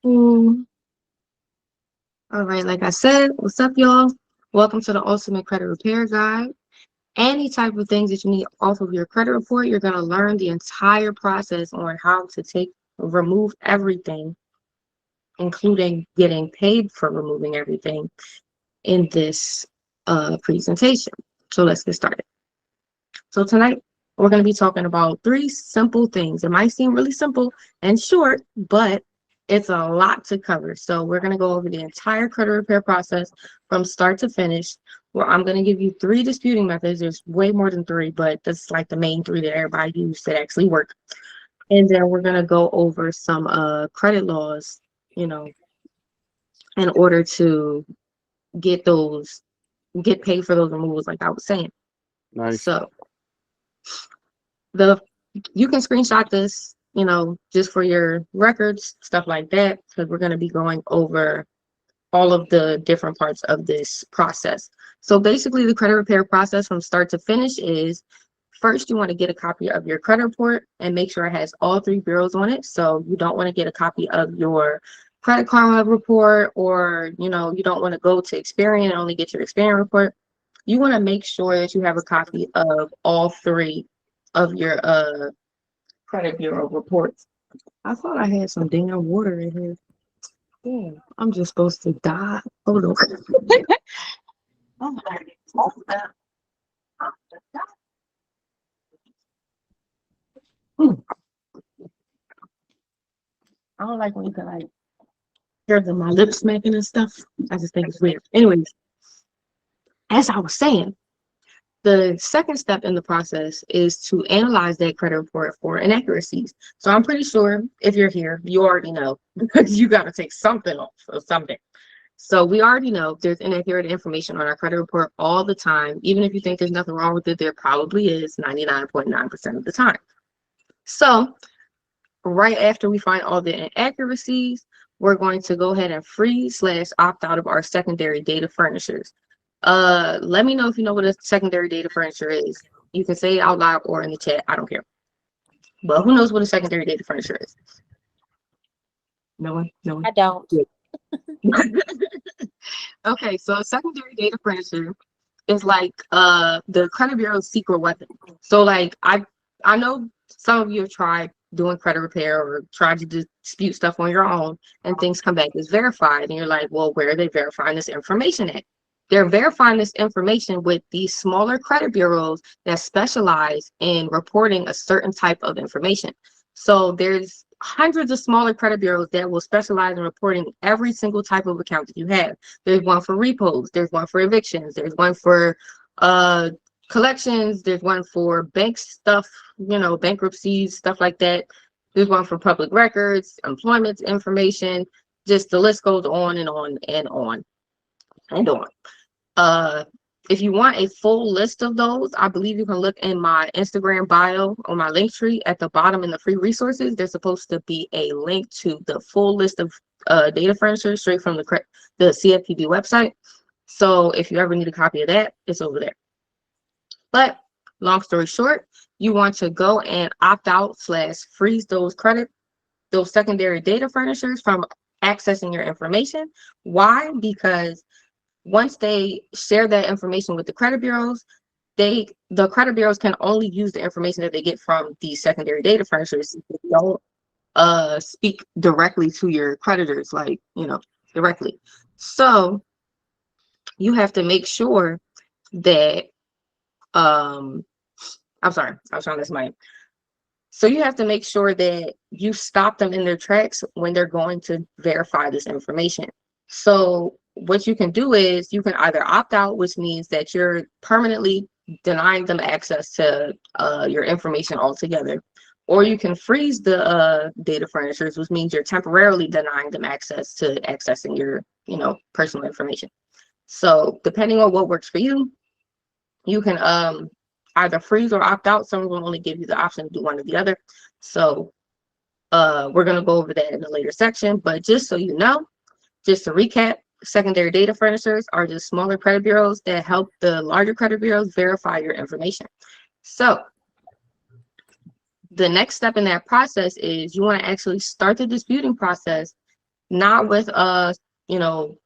Mm, all right, like I said, what's up, y'all? Welcome to the Ultimate Credit Repair Guide. Any type of things that you need off of your credit report, you're going to learn the entire process on how to remove everything, including getting paid for removing everything in this presentation. So let's get started. So tonight, we're going to be talking about three simple things. It might seem really simple and short, but it's a lot to cover. So we're going to go over the entire credit repair process from start to finish, where I'm going to give you three disputing methods. There's way more than three, but that's like the main three that everybody uses that actually work. And then we're going to go over some credit laws, you know, in order to get paid for those removals, like I was saying. Nice. So the you can screenshot this, just for your records, stuff like that, because we're going to be going over all of the different parts of this process. So basically, the credit repair process from start to finish is first you want to get a copy of your credit report and make sure it has all three bureaus on it. So you don't want to get a copy of your Credit Karma report, or you don't want to go to Experian and only get your Experian report. You want to make sure that you have a copy of all three of your credit bureau reports. I thought I had some damn water in here. Damn, I'm just supposed to die. Hold on. I'm sorry. Hmm. I don't like when you can like hear my lips smacking and stuff. I just think it's weird. Anyways, as I was saying, the second step in the process is to analyze that credit report for inaccuracies. So I'm pretty sure if you're here, you already know because you got to take something off of something. So we already know there's inaccurate information on our credit report all the time. Even if you think there's nothing wrong with it, there probably is 99.9% of the time. So right after we find all the inaccuracies, we're going to go ahead and freeze/opt out of our secondary data furnishers. Let me know if you know what a secondary data furnisher is. You can say it out loud or in the chat. I don't care. But who knows what a secondary data furnisher is? No one? No one? I don't. Good. Okay, so a secondary data furnisher is like the credit bureau's secret weapon. So like I know some of you have tried doing credit repair or tried to dispute stuff on your own and things come back as verified and you're like, well, where are they verifying this information at? They're verifying this information with these smaller credit bureaus that specialize in reporting a certain type of information. So there's hundreds of smaller credit bureaus that will specialize in reporting every single type of account that you have. There's one for repos, there's one for evictions, there's one for uh collections, there's one for bank stuff, bankruptcies, stuff like that. There's one for public records, employment information, just the list goes on and on and on and on. uh if you want a full list of those, I believe you can look in my Instagram bio or my link tree at the bottom in the free resources. There's supposed to be a link to the full list of data furnishers straight from the CFPB website. So if you ever need a copy of that, it's over there. But long story short, you want to go and opt out/freeze those secondary data furnishers from accessing your information. Why? Because once they share that information with the credit bureaus, the credit bureaus can only use the information that they get from these secondary data furnishers. They don't speak directly to your creditors, like, directly. So you have to make sure that I'm sorry, I was trying to listen my. So you have to make sure that you stop them in their tracks when they're going to verify this information. So what you can do is you can either opt out, which means that you're permanently denying them access to your information altogether, or you can freeze the data furnishers, which means you're temporarily denying them access to accessing your, personal information. So depending on what works for you, you can either freeze or opt out. Some will only give you the option to do one or the other. So we're going to go over that in a later section. But just so you know, just to recap, secondary data furnishers are just smaller credit bureaus that help the larger credit bureaus verify your information. So the next step in that process is you want to actually start the disputing process not with you know,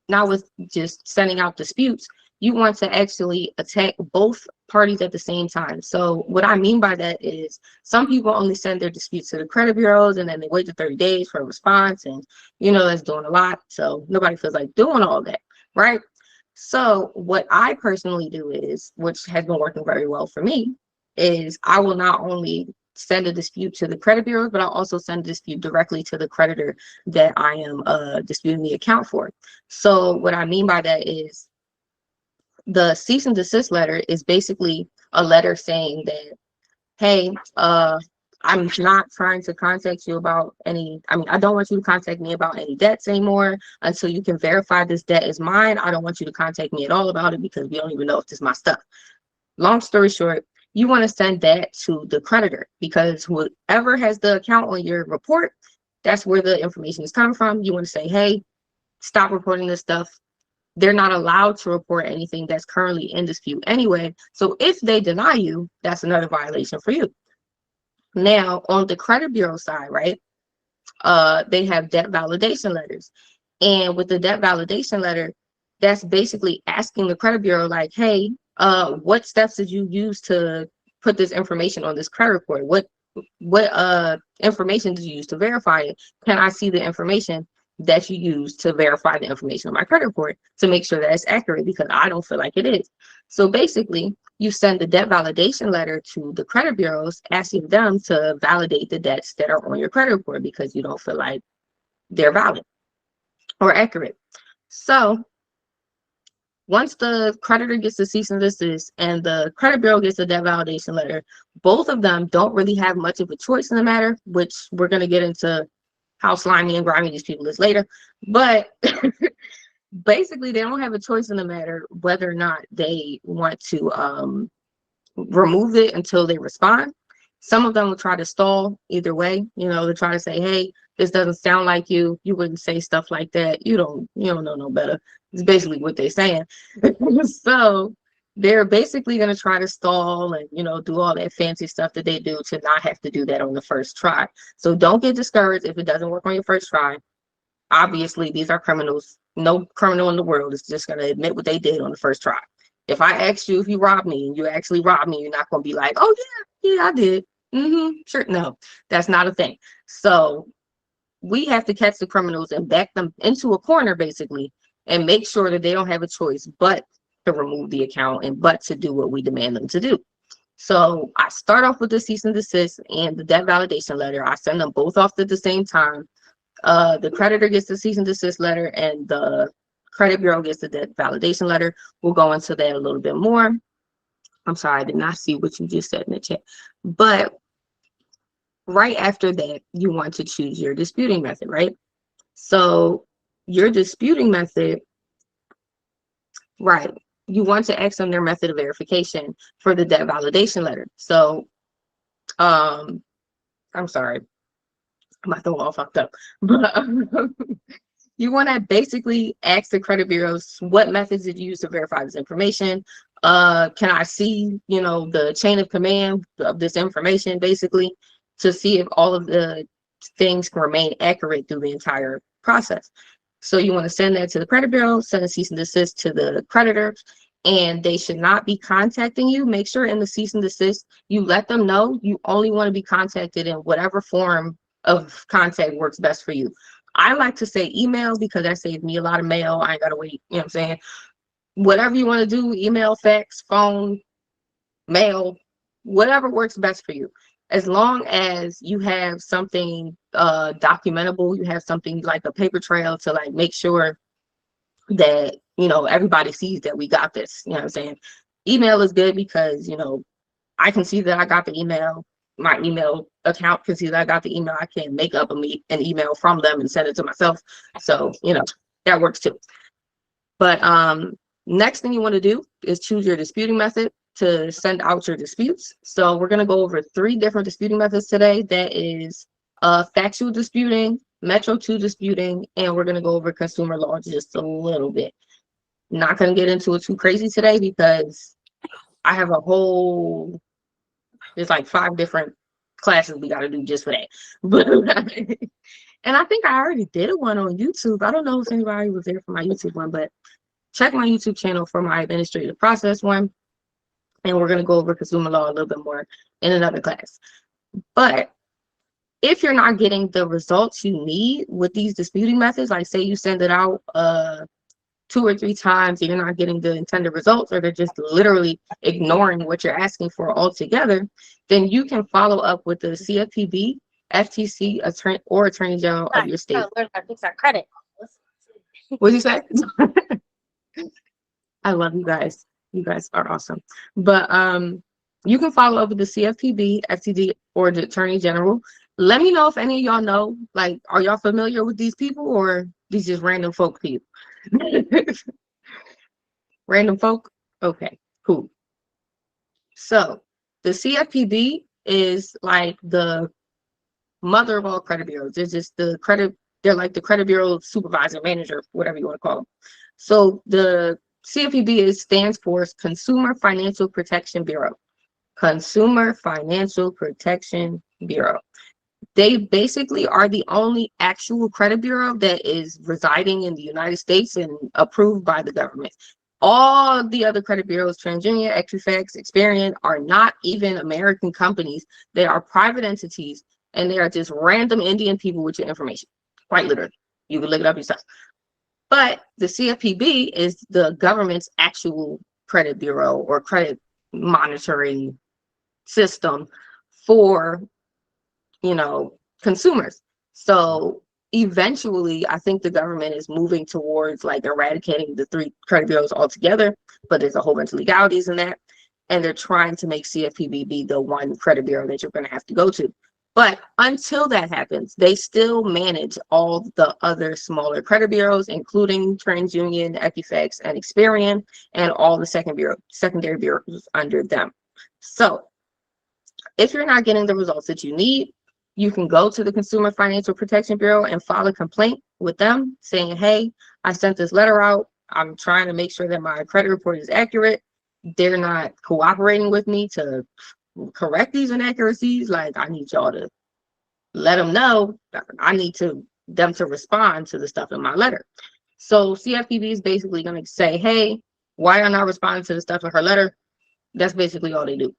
not with just sending out disputes. You want to actually attack both parties at the same time. So what I mean by that is some people only send their disputes to the credit bureaus and then they wait to 30 days for a response, and that's doing a lot. So nobody feels like doing all that, right? So what I personally do is, which has been working very well for me, is I will not only send a dispute to the credit bureau, but I'll also send a dispute directly to the creditor that I am disputing the account for. So what I mean by that is the cease and desist letter is basically a letter saying that, hey, I'm not trying to contact you about any, I don't want you to contact me about any debts anymore until you can verify this debt is mine. I don't want you to contact me at all about it because we don't even know if this is my stuff. Long story short, you want to send that to the creditor because whoever has the account on your report, that's where the information is coming from. You want to say, hey, stop reporting this stuff. They're not allowed to report anything that's currently in dispute anyway. So if they deny you, that's another violation for you. Now, on the credit bureau side, right, they have debt validation letters. And with the debt validation letter, that's basically asking the credit bureau, like, hey, what steps did you use to put this information on this credit report? What information did you use to verify it? Can I see the information that you use to verify the information on my credit report to make sure that it's accurate, because I don't feel like it is. So basically, you send the debt validation letter to the credit bureaus asking them to validate the debts that are on your credit report because you don't feel like they're valid or accurate. So once the creditor gets the cease and desist and the credit bureau gets the debt validation letter, both of them don't really have much of a choice in the matter, which we're going to get into how slimy and grimy these people is later. But basically, they don't have a choice in the matter whether or not they want to remove it until they respond. Some of them will try to stall either way. They try to say, hey, this doesn't sound like you. You wouldn't say stuff like that. You don't know no better. It's basically what they're saying. So they're basically going to try to stall and, do all that fancy stuff that they do to not have to do that on the first try. So don't get discouraged if it doesn't work on your first try. Obviously, these are criminals. No criminal in the world is just going to admit what they did on the first try. If I asked you if you robbed me and you actually robbed me, you're not going to be like, oh, yeah, I did. Sure. No, that's not a thing. So we have to catch the criminals and back them into a corner, basically, and make sure that they don't have a choice but to remove the account and but to do what we demand them to do. So I start off with the cease and desist and the debt validation letter. I send them both off at the same time. The creditor gets the cease and desist letter and the credit bureau gets the debt validation letter. We'll go into that a little bit more. I'm sorry, I did not see what you just said in the chat. But right after that, you want to choose your disputing method, right? So your disputing method, right, you want to ask them their method of verification for the debt validation letter. So I'm sorry, my throat all fucked up. But you want to basically ask the credit bureaus, what methods did you use to verify this information? Can I see, the chain of command of this information, basically, to see if all of the things can remain accurate through the entire process. So you want to send that to the credit bureau, send a cease and desist to the creditors, and they should not be contacting you. Make sure in the cease and desist, you let them know you only want to be contacted in whatever form of contact works best for you. I like to say email because that saves me a lot of mail. I ain't got to wait, you know what I'm saying? Whatever you want to do, email, fax, phone, mail, whatever works best for you. As long as you have something documentable, you have something like a paper trail to like make sure that, everybody sees that we got this, you know what I'm saying? Email is good because, I can see that I got the email. My email account can see that I got the email. I can make up an email from them and send it to myself. So, that works too. But next thing you want to do is choose your disputing method to send out your disputes. So we're going to go over 3 different disputing methods today. That is factual disputing, Metro 2 disputing, and we're going to go over consumer law just a little bit. Not going to get into it too crazy today because I have there's like 5 different classes we got to do just for that. But And I think I already did one on YouTube. I don't know if anybody was there for my YouTube one, but check my YouTube channel for my administrative process one. And we're going to go over consumer law a little bit more in another class. But if you're not getting the results you need with these disputing methods, like say you send it out 2 or 3 times and you're not getting the intended results, or they're just literally ignoring what you're asking for altogether, then you can follow up with the CFPB, FTC, attorney, or attorney general of your state. Learn how to fix our credit. What did you say? I love you guys. You guys are awesome. But you can follow up with the CFPB, FTD, or the attorney general. Let me know if any of y'all know, like, are y'all familiar with these people, or these just random folk people? Random folk? Okay, cool. So the CFPB is like the mother of all credit bureaus. They're just the credit, they're like the credit bureau supervisor, manager, whatever you want to call them. So the CFPB stands for Consumer Financial Protection Bureau. Consumer Financial Protection Bureau. They basically are the only actual credit bureau that is residing in the United States and approved by the government. All the other credit bureaus, TransUnion, Equifax, Experian, are not even American companies. They are private entities, and they are just random Indian people with your information. Quite literally. You can look it up yourself. But the CFPB is the government's actual credit bureau or credit monitoring system for, consumers. So eventually, I think the government is moving towards like eradicating the 3 credit bureaus altogether, but there's a whole bunch of legalities in that. And they're trying to make CFPB be the one credit bureau that you're going to have to go to. But until that happens, they still manage all the other smaller credit bureaus, including TransUnion, Equifax, and Experian, and all the secondary bureaus under them. So if you're not getting the results that you need, you can go to the Consumer Financial Protection Bureau and file a complaint with them saying, hey, I sent this letter out. I'm trying to make sure that my credit report is accurate. They're not cooperating with me to correct these inaccuracies. Like, I need y'all to let them know. I need them to respond to the stuff in my letter. So CFPB is basically going to say, hey, why are not responding to the stuff in her letter? That's basically all they do.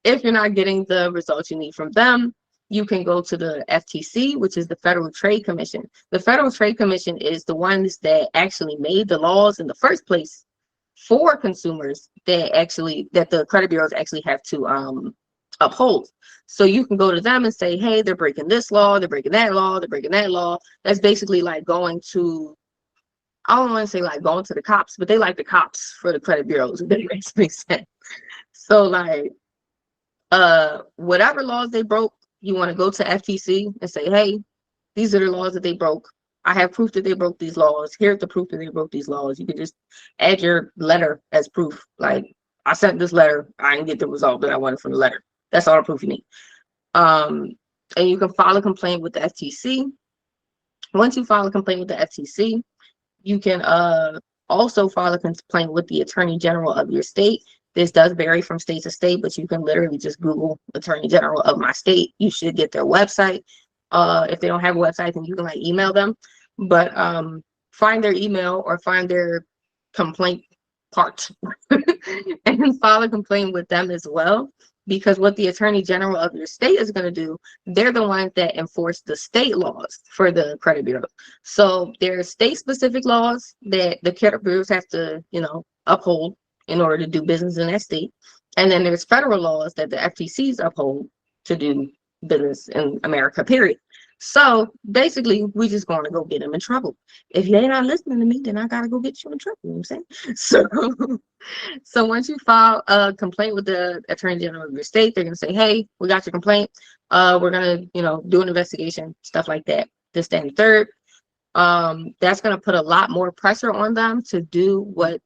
If you're not getting the results you need from them, you can go to the FTC, which is the Federal Trade Commission. The Federal Trade Commission is the ones that actually made the laws in the first place for consumers that the credit bureaus actually have to uphold. So you can go to them and say, hey, they're breaking this law, they're breaking that law, they're breaking that law. That's basically like going to, I don't want to say like going to the cops, but they like the cops for the credit bureaus. If that makes sense. So like, whatever laws they broke, you want to go to FTC and say, hey, these are the laws that they broke. I have proof that they broke these laws. Here's the proof that they broke these laws. You can just add your letter as proof. Like, I sent this letter, I didn't get the result that I wanted from the letter. That's all the proof you need. And you can file a complaint with the FTC. Once you file a complaint with the FTC, you can also file a complaint with the Attorney General of your state. This does vary from state to state, but you can literally just Google Attorney General of my state. You should get their website. If they don't have a website, then you can like email them. But find their email or find their complaint part and file a complaint with them as well. Because what the Attorney General of your state is going to do, they're the ones that enforce the state laws for the credit bureau. So there's state-specific laws that the credit bureaus have to, uphold in order to do business in that state. And then there's federal laws that the FTCs uphold to do business in America, period. So basically, we just going to go get them in trouble. If they're not listening to me, then I got to go get you in trouble. You know what I'm saying? So once you file a complaint with the Attorney General of your state, they're going to say, hey, we got your complaint. We're going to, do an investigation, stuff like that. This, that, and third. That's going to put a lot more pressure on them to do what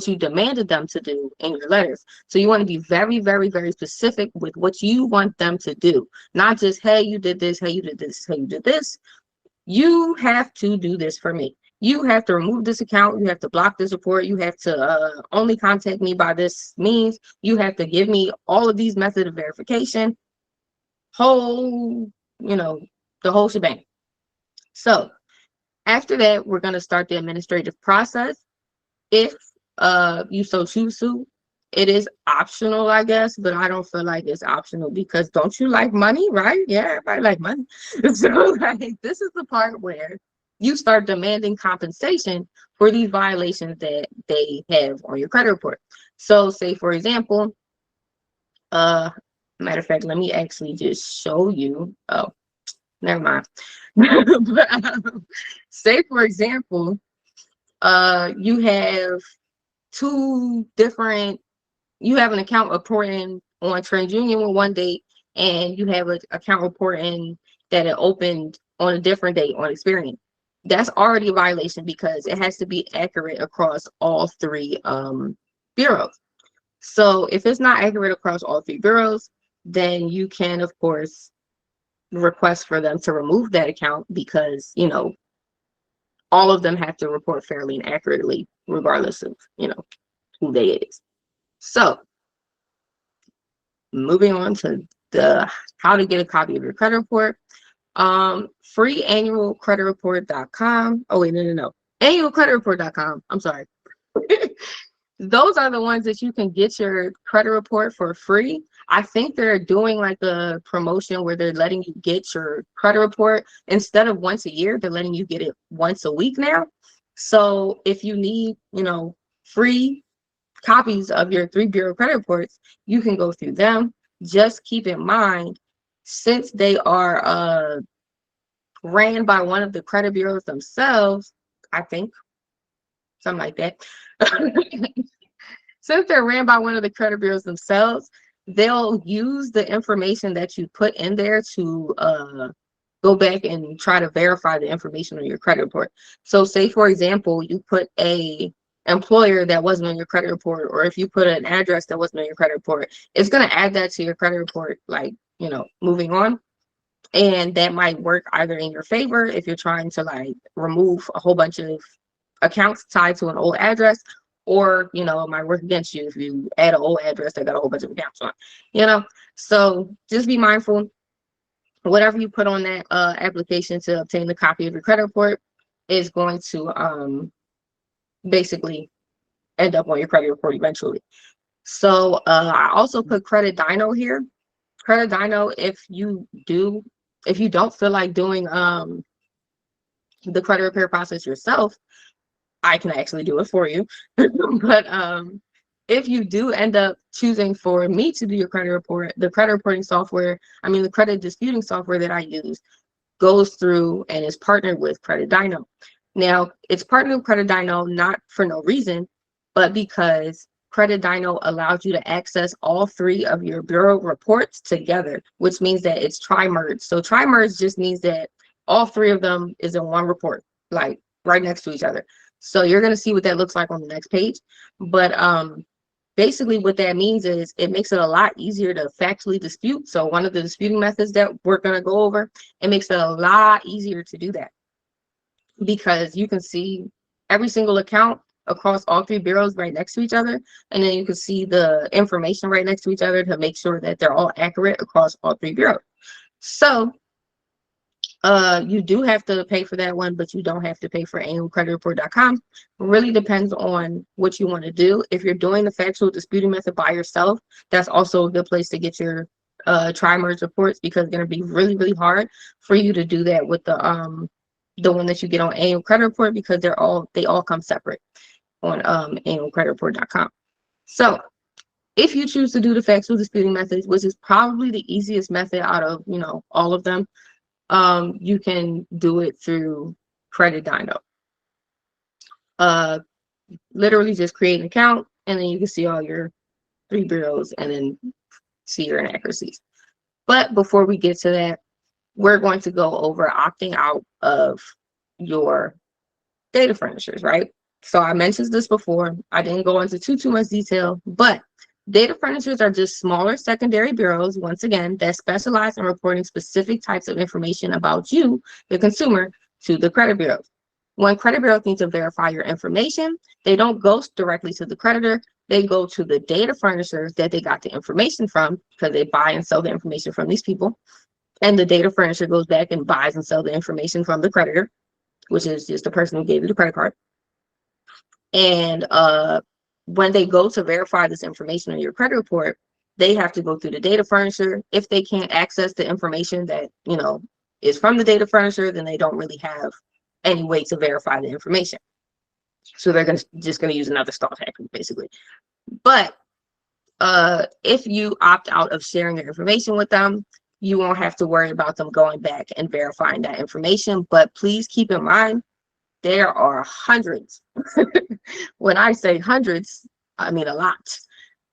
you demanded them to do in your letters. So you want to be very, very, very specific with what you want them to do. Not just, hey, you did this, hey, you did this, hey, you did this. You have to do this for me. You have to remove this account. You have to block this report. You have to only contact me by this means. You have to give me all of these methods of verification. Whole the whole shebang. So after that, we're going to start the administrative process. If you so choose to. It is optional, I guess, but I don't feel like it's optional because don't you like money, right? Yeah, everybody like money. So like this is the part where you start demanding compensation for these violations that they have on your credit report. So say for example, uh matter of fact, let me actually just show you. Oh, never mind. But, say for example, you have two different you have an account reporting on TransUnion with one date, and you have an account reporting that it opened on a different date on Experian. That's already a violation because it has to be accurate across all three bureaus. So if it's not accurate across all three bureaus, then you can, of course, request for them to remove that account because, all of them have to report fairly and accurately, regardless of, who they is. So moving on to the how to get a copy of your credit report. Freeannualcreditreport.com. Oh wait, no. Annualcreditreport.com. I'm sorry. Those are the ones that you can get your credit report for free. I think they're doing like a promotion where they're letting you get your credit report instead of once a year, they're letting you get it once a week now. So if you need, free copies of your three bureau credit reports, you can go through them. Just keep in mind, since they are ran by one of the credit bureaus themselves, I think, something like that. Since they're ran by one of the credit bureaus themselves, they'll use the information that you put in there to go back and try to verify the information on your credit report. So say, for example, you put a employer that wasn't on your credit report, or if you put an address that wasn't on your credit report, it's going to add that to your credit report, like, moving on. And that might work either in your favor if you're trying to like remove a whole bunch of accounts tied to an old address, or it might work against you if you add an old address that got a whole bunch of accounts on, so just be mindful. Whatever you put on that application to obtain the copy of your credit report is going to basically end up on your credit report eventually. So I also put Credit Dino here. Credit Dino, if you don't feel like doing the credit repair process yourself, I can actually do it for you. But if you do end up choosing for me to do your credit report, the credit reporting software, the credit disputing software that I use goes through and is partnered with Credit Dino. Now, it's partnered with Credit Dino not for no reason, but because Credit Dino allows you to access all three of your bureau reports together, which means that it's tri-merge. So tri-merge just means that all three of them is in one report, like right next to each other. So you're going to see what that looks like on the next page. But basically what that means is it makes it a lot easier to factually dispute. So one of the disputing methods that we're going to go over, it makes it a lot easier to do that because you can see every single account across all three bureaus right next to each other, and then you can see the information right next to each other to make sure that they're all accurate across all three bureaus. So you do have to pay for that one, but you don't have to pay for annualcreditreport.com. Really depends on what you want to do. If you're doing the factual disputing method by yourself, that's also a good place to get your tri-merge reports, because it's going to be really, really hard for you to do that with the one that you get on annual credit report, because they all come separate on annualcreditreport.com. So if you choose to do the factual disputing methods, which is probably the easiest method out of all of them, you can do it through Credit Dino. Literally just create an account, and then you can see all your three bureaus and then see your inaccuracies. But before we get to that, we're going to go over opting out of your data furnishers, right? So I mentioned this before. I didn't go into too much detail, but data furnishers are just smaller secondary bureaus, once again, that specialize in reporting specific types of information about you, the consumer, to the credit bureaus. When credit bureaus need to verify your information, they don't go directly to the creditor. They go to the data furnishers that they got the information from, because they buy and sell the information from these people. and the data furnisher goes back and buys and sells the information from the creditor, which is just the person who gave you the credit card. And when they go to verify this information on your credit report, they have to go through the data furnisher. If they can't access the information that, you know, is from the data furnisher, then they don't really have any way to verify the information. So they're just gonna use another stall tactic, basically. But if you opt out of sharing your information with them, you won't have to worry about them going back and verifying that information. But please keep in mind, there are hundreds. When I say hundreds, I mean a lot.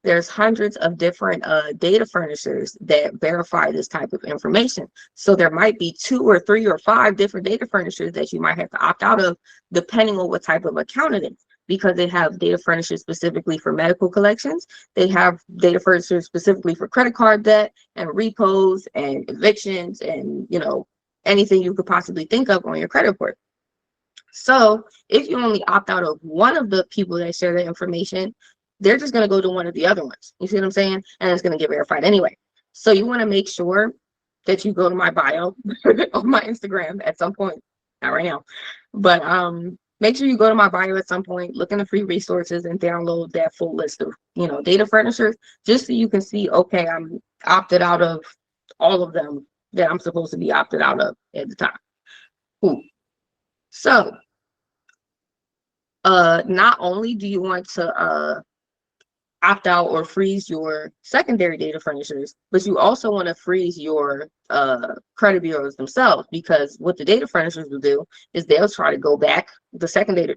There's hundreds of different data furnishers that verify this type of information. So there might be 2 or 3 or 5 different data furnishers that you might have to opt out of, depending on what type of account it is, because they have data furnishers specifically for medical collections. They have data furnishers specifically for credit card debt and repos and evictions and, you know, anything you could possibly think of on your credit report. So if you only opt out of one of the people that share that information, they're just going to go to one of the other ones. You see what I'm saying? And it's going to get verified anyway. So you want to make sure that you go to my bio on my Instagram at some point. Not right now, but make sure you go to my bio at some point, look in the free resources and download that full list of, you know, data furnishers, just so you can see, okay, I'm opted out of all of them that I'm supposed to be opted out of at the time. Cool. So not only do you want to opt out or freeze your secondary data furnishers, but you also want to freeze your credit bureaus themselves, because what the data furnishers will do is they'll try to go back. The secondary,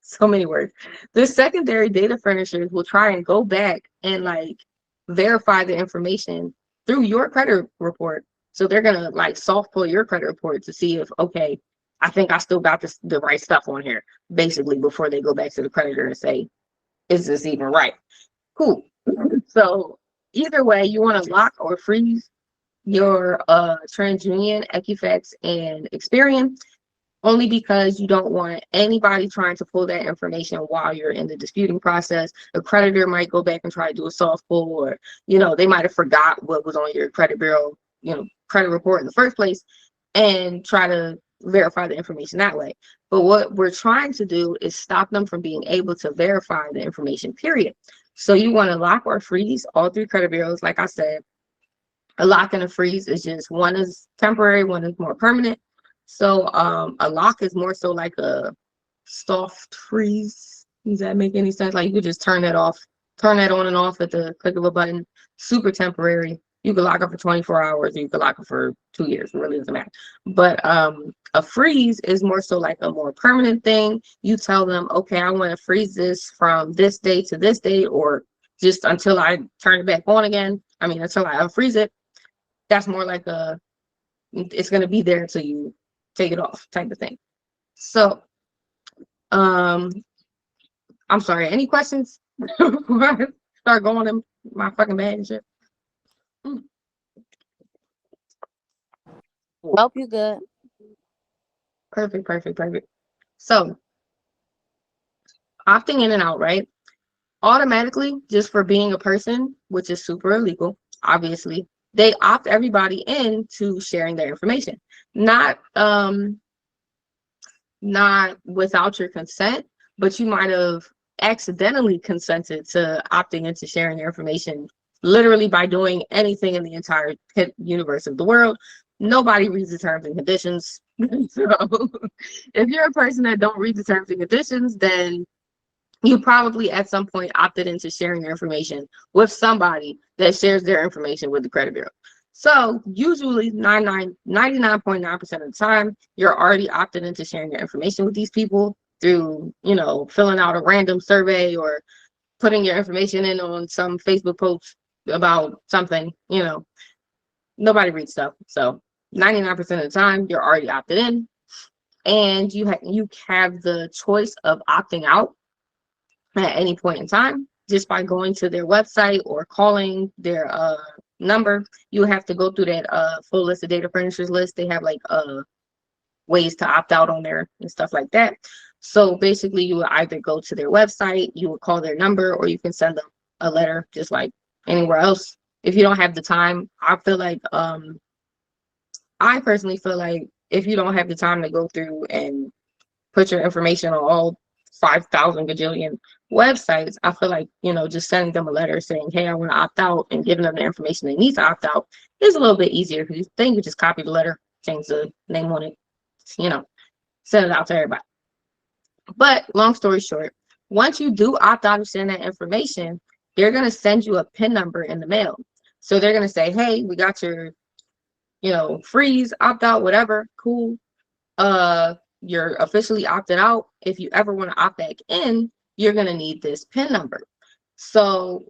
so many words. The secondary data furnishers will try and go back and like verify the information through your credit report. So they're gonna like soft pull your credit report to see if, okay, I think I still got the right stuff on here, basically, before they go back to the creditor and say, is this even right? Cool. So either way, you want to lock or freeze your TransUnion, Equifax, and Experian, only because you don't want anybody trying to pull that information while you're in the disputing process. A creditor might go back and try to do a soft pull, or, you know, they might have forgot what was on your credit bureau, you know, credit report in the first place, and try to verify the information that way. But what we're trying to do is stop them from being able to verify the information, period. So you want to lock or freeze all 3 credit bureaus. Like I said, a lock and a freeze is just, one is temporary, one is more permanent. So a lock is more so like a soft freeze. Does that make any sense? Like you could just turn that off, turn that on and off at the click of a button. Super temporary. You could lock it for 24 hours, or you could lock it for 2 years. It really doesn't matter. But a freeze is more so like a more permanent thing. You tell them, okay, I want to freeze this from this date to this date, or just until I turn it back on again. I mean, until I unfreeze it. That's more like a, it's going to be there until you take it off type of thing. So, I'm sorry, any questions before I start going in my fucking bag and shit? Nope, you good. Perfect, perfect, perfect. So, opting in and out, right? Automatically, just for being a person, which is super illegal, obviously, they opt everybody in to sharing their information. Not without your consent, but you might have accidentally consented to opting into sharing your information literally by doing anything in the entire universe of the world. Nobody reads the terms and conditions. So if you're a person that don't read the terms and conditions, then you probably at some point opted into sharing your information with somebody that shares their information with the credit bureau. So usually 99.9% of the time, you're already opted into sharing your information with these people through, you know, filling out a random survey or putting your information in on some Facebook post about something. You know, nobody reads stuff. So 99% of the time, you're already opted in, and you have the choice of opting out at any point in time just by going to their website or calling their number. You have to go through that full list of data furnishers list. They have like ways to opt out on there and stuff like that. So basically you would either go to their website, you would call their number, or you can send them a letter just like anywhere else. if you don't have the time, I feel like I personally feel like if you don't have the time to go through and put your information on all 5,000 gajillion websites, I feel like, just sending them a letter saying, hey, I want to opt out, and giving them the information they need to opt out is a little bit easier, because then you just copy the letter, change the name on it, you know, send it out to everybody. But long story short, once you do opt out of sending that information, they're going to send you a PIN number in the mail. So they're going to say, hey, we got your, freeze, opt out, whatever, cool. You're officially opted out. If you ever want to opt back in, you're going to need this PIN number. So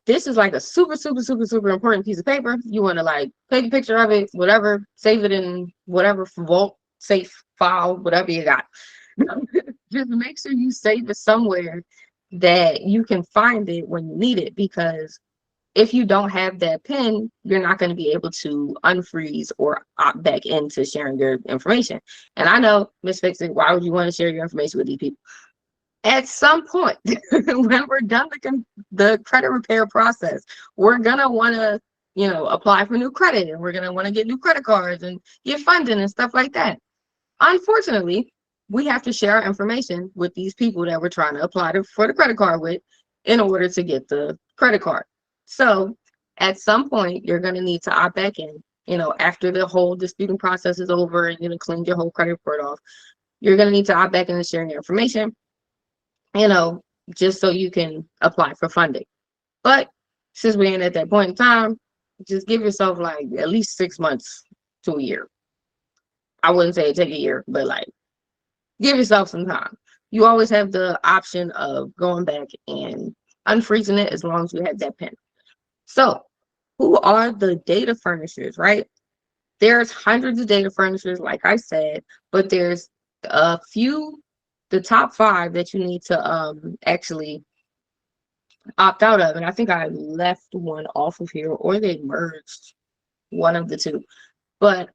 this is like a super, super, super, super important piece of paper. You want to like take a picture of it, whatever, save it in whatever vault, safe file, whatever you got. Just make sure you save it somewhere that you can find it when you need it, because if you don't have that PIN, you're not going to be able to unfreeze or opt back into sharing your information. And I know, Ms.Fixit, why would you want to share your information with these people? At some point, when we're done the credit repair process, we're going to want to, apply for new credit, and we're going to want to get new credit cards and get funding and stuff like that. Unfortunately, we have to share our information with these people that we're trying to apply for the credit card with in order to get the credit card. So at some point, you're going to need to opt back in, after the whole disputing process is over and you clean your whole credit report off. You're going to need to opt back in and sharing your information, just so you can apply for funding. But since we ain't at that point in time, just give yourself like at least 6 months to a year. I wouldn't say take a year, but like give yourself some time. You always have the option of going back and unfreezing it as long as you have that PIN. So who are the data furnishers, right? There's hundreds of data furnishers, like I said, but there's a few, the top 5 that you need to actually opt out of. And I think I left one off of here, or they merged, one of the two. But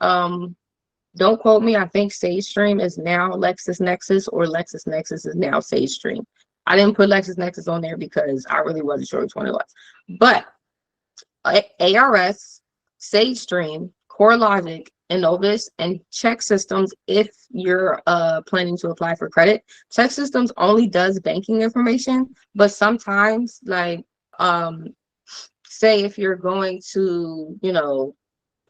don't quote me. I think SageStream is now LexisNexis, or LexisNexis is now SageStream. I didn't put LexisNexis on there because I really wasn't sure which one it was. But ARS, SageStream, CoreLogic, Innovis, and CheckSystems, if you're planning to apply for credit. CheckSystems only does banking information, but sometimes, like, say if you're going to,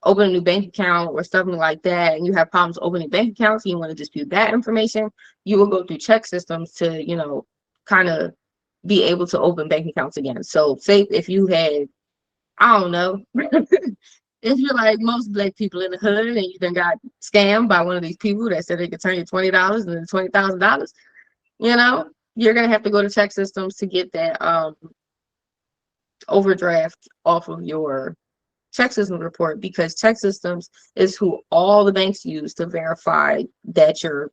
open a new bank account or something like that, and you have problems opening bank accounts and you want to dispute that information, you will go through CheckSystems to, kind of be able to open bank accounts again. So say if you had, I don't know, if you're like most Black people in the hood and you then got scammed by one of these people that said they could turn you $20 into $20,000, you're going to have to go to CheckSystems to get that overdraft off of your CheckSystems report, because CheckSystems is who all the banks use to verify that you're,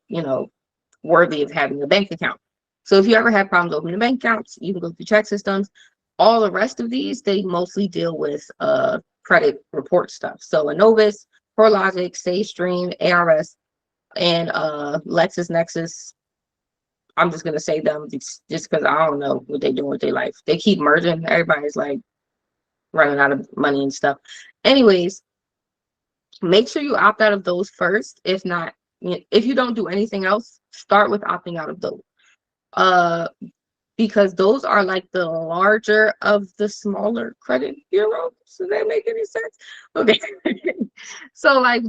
worthy of having a bank account. So if you ever have problems opening bank accounts, you can go through CheckSystems. All the rest of these, they mostly deal with credit report stuff. So Innovis, CoreLogic, SageStream, ARS, and LexisNexis. I'm just gonna say them just because I don't know what they do with their life. They keep merging. Everybody's like running out of money and stuff. Anyways, make sure you opt out of those first. If not, if you don't do anything else, start with opting out of those. Because those are like the larger of the smaller credit bureaus. Does that make any sense? Okay. So like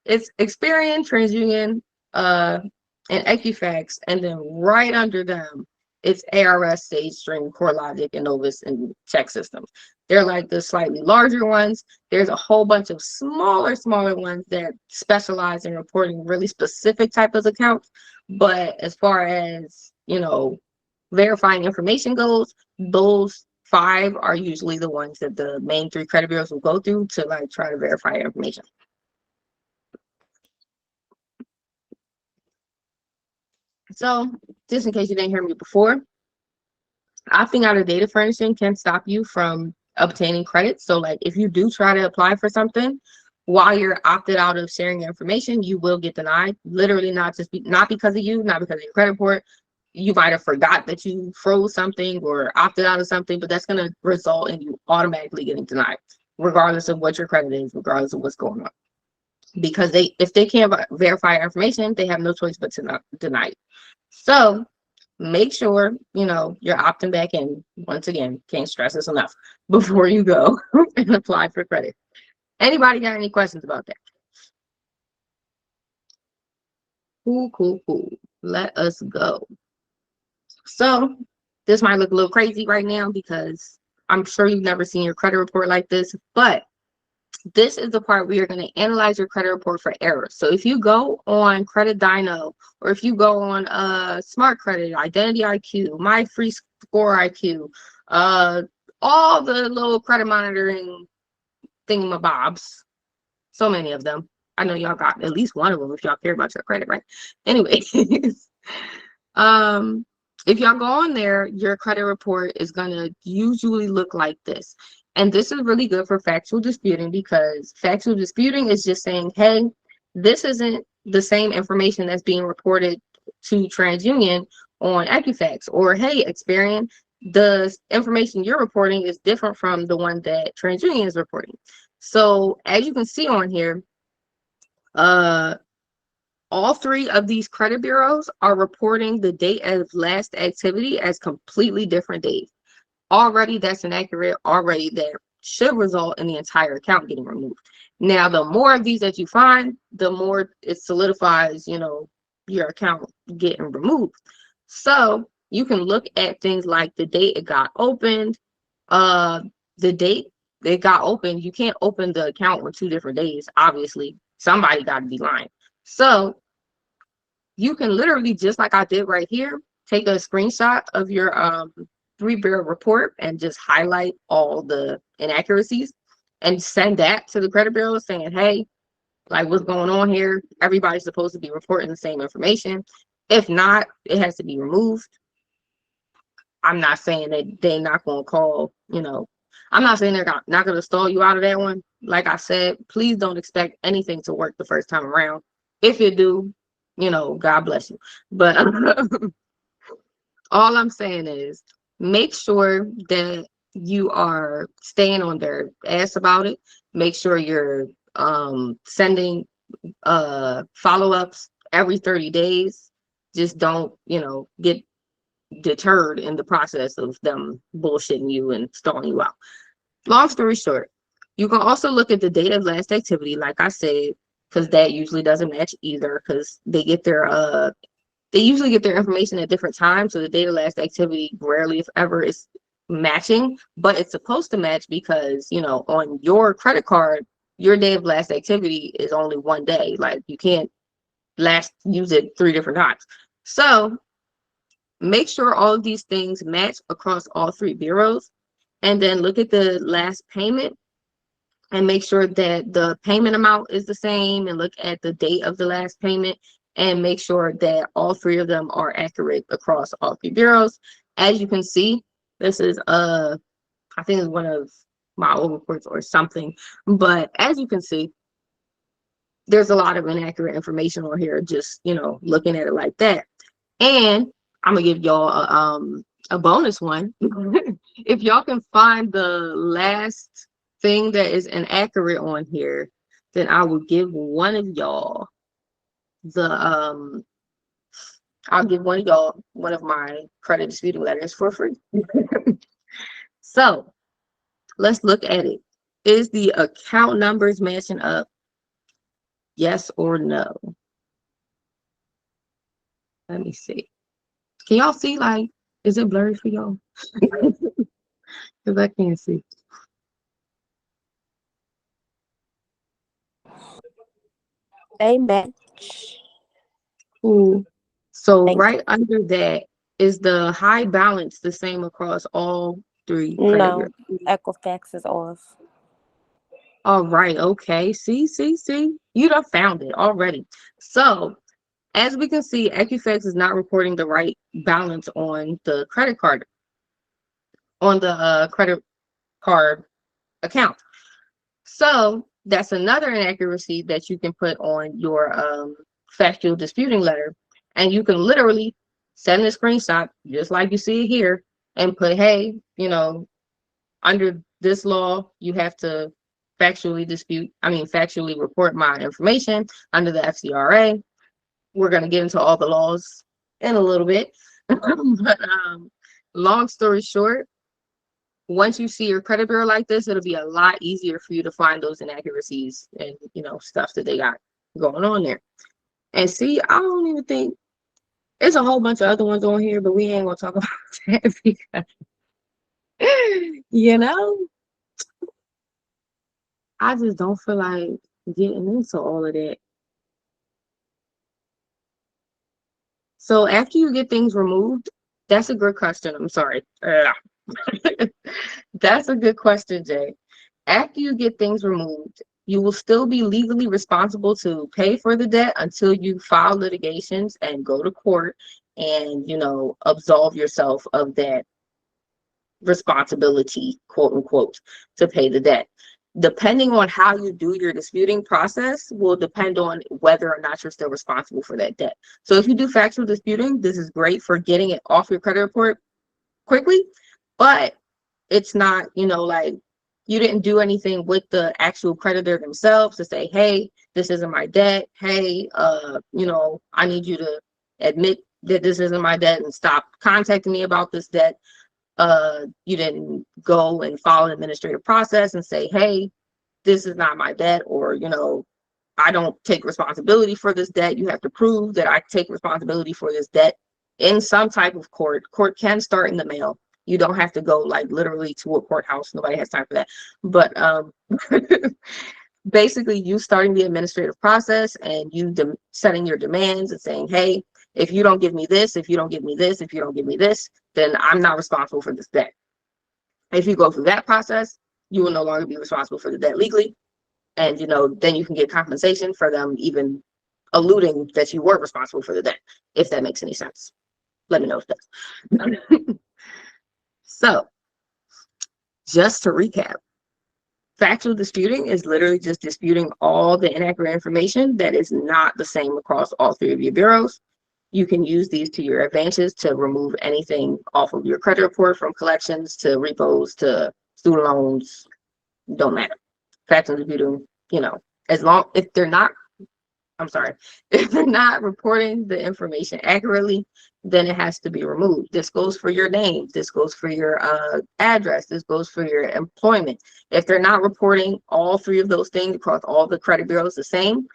it's Experian, TransUnion, and Equifax, and then right under them, it's ARS, SageStream, CoreLogic, Innovis, and CheckSystems. They're like the slightly larger ones. There's a whole bunch of smaller ones that specialize in reporting really specific types of accounts. But as far as, verifying information goes, those 5 are usually the ones that the main 3 credit bureaus will go through to like try to verify information. So just in case you didn't hear me before, opting out of data furnishing can stop you from obtaining credit. So like if you do try to apply for something while you're opted out of sharing your information, you will get denied. Literally not because of you, not because of your credit report, you might have forgot that you froze something or opted out of something, but that's going to result in you automatically getting denied, regardless of what your credit is, regardless of what's going on. Because if they can't verify your information, they have no choice but to not deny it. So make sure, you're opting back in. Once again, can't stress this enough before you go and apply for credit. Anybody got any questions about that? Cool. Let us go. So this might look a little crazy right now because I'm sure you've never seen your credit report like this, but this is the part where you're going to analyze your credit report for errors. So if you go on Credit Dyno, or if you go on Smart Credit, Identity IQ, My Free Score IQ, all the little credit monitoring thingamabobs, so many of them. I know y'all got at least one of them if y'all care about your credit, right? Anyways, if y'all go on there, your credit report is going to usually look like this. And this is really good for factual disputing, because factual disputing is just saying, hey, this isn't the same information that's being reported to TransUnion on Equifax, or hey, Experian, the information you're reporting is different from the one that TransUnion is reporting. So as you can see on here, all three of these credit bureaus are reporting the date of last activity as completely different dates. Already that's inaccurate. Already that should result in the entire account getting removed. Now, the more of these that you find, the more it solidifies, your account getting removed. So you can look at things like the date it got opened, the date it got opened. You can't open the account on 2 different days. Obviously, somebody got to be lying. So you can literally, just like I did right here, take a screenshot of your 3-bureau report and just highlight all the inaccuracies and send that to the credit bureau saying, hey, like, what's going on here? Everybody's supposed to be reporting the same information. If not, it has to be removed. I'm not saying that they're not going to call, I'm not saying they're not going to stall you out of that one. Like I said, please don't expect anything to work the first time around. If you do, God bless you. But all I'm saying is make sure that you are staying on their ass about it. Make sure you're sending follow-ups every 30 days. Just don't, get deterred in the process of them bullshitting you and stalling you out. Long story short, you can also look at the date of last activity, like I said, because that usually doesn't match either, because they usually get their information at different times. So the date of last activity rarely, if ever, is matching, but it's supposed to match because, on your credit card, your day of last activity is only 1 day. Like, you can't use it 3 different times. So make sure all of these things match across all 3 bureaus, and then look at the last payment and make sure that the payment amount is the same, and look at the date of the last payment and make sure that all 3 of them are accurate across all 3 bureaus. As you can see, this is I think it's one of my old reports or something, but as you can see, there's a lot of inaccurate information on here, just looking at it like that. And I'm gonna give y'all a bonus one. If y'all can find the last thing that is inaccurate on here, then I will give one of y'all I'll give one of y'all one of my credit disputing letters for free. So let's look at it. Is the account numbers matching up? Yes or no? Let me see. Can y'all see, like, is it blurry for y'all? Because I can't see. They match. Cool. So Thank right under that, is the high balance the same across all 3 you. credit No, bureaus? Equifax is off. All right. Okay. See. You done found it already. So as we can see, Equifax is not reporting the right balance on the credit card, on the credit card account. So that's another inaccuracy that you can put on your factual disputing letter, and you can literally send a screenshot, just like you see here, and put, hey, under this law, you have to factually report my information under the FCRA. We're going to get into all the laws in a little bit. But long story short, once you see your credit bureau like this, it'll be a lot easier for you to find those inaccuracies and, stuff that they got going on there. And see, I don't even think there's a whole bunch of other ones on here, but we ain't going to talk about that because, I just don't feel like getting into all of that. So after you get things removed, that's a good question. I'm sorry. That's a good question, Jay. After you get things removed, you will still be legally responsible to pay for the debt until you file litigations and go to court and, absolve yourself of that responsibility, quote unquote, to pay the debt. Depending on how you do your disputing process will depend on whether or not you're still responsible for that debt. So if you do factual disputing, this is great for getting it off your credit report quickly, but it's not, like you didn't do anything with the actual creditor themselves to say, hey, this isn't my debt. Hey, I need you to admit that this isn't my debt and stop contacting me about this debt. You didn't go and follow an administrative process and say, hey, this is not my debt, or, I don't take responsibility for this debt. You have to prove that I take responsibility for this debt in some type of court. Court can start in the mail. You don't have to go like literally to a courthouse. Nobody has time for that. But basically you starting the administrative process and you setting your demands and saying, hey, if you don't give me this, if you don't give me this, if you don't give me this, then I'm not responsible for this debt. If you go through that process, you will no longer be responsible for the debt legally. And, then you can get compensation for them even alluding that you were responsible for the debt, if that makes any sense. Let me know if it does. So, just to recap, factual disputing is literally just disputing all the inaccurate information that is not the same across all three of your bureaus. You can use these to your advantage to remove anything off of your credit report, from collections to repos to student loans. Don't matter. Factual disputing, if they're not reporting the information accurately, then it has to be removed. This goes for your name. This goes for your address. This goes for your employment. If they're not reporting all three of those things across all the credit bureaus the same,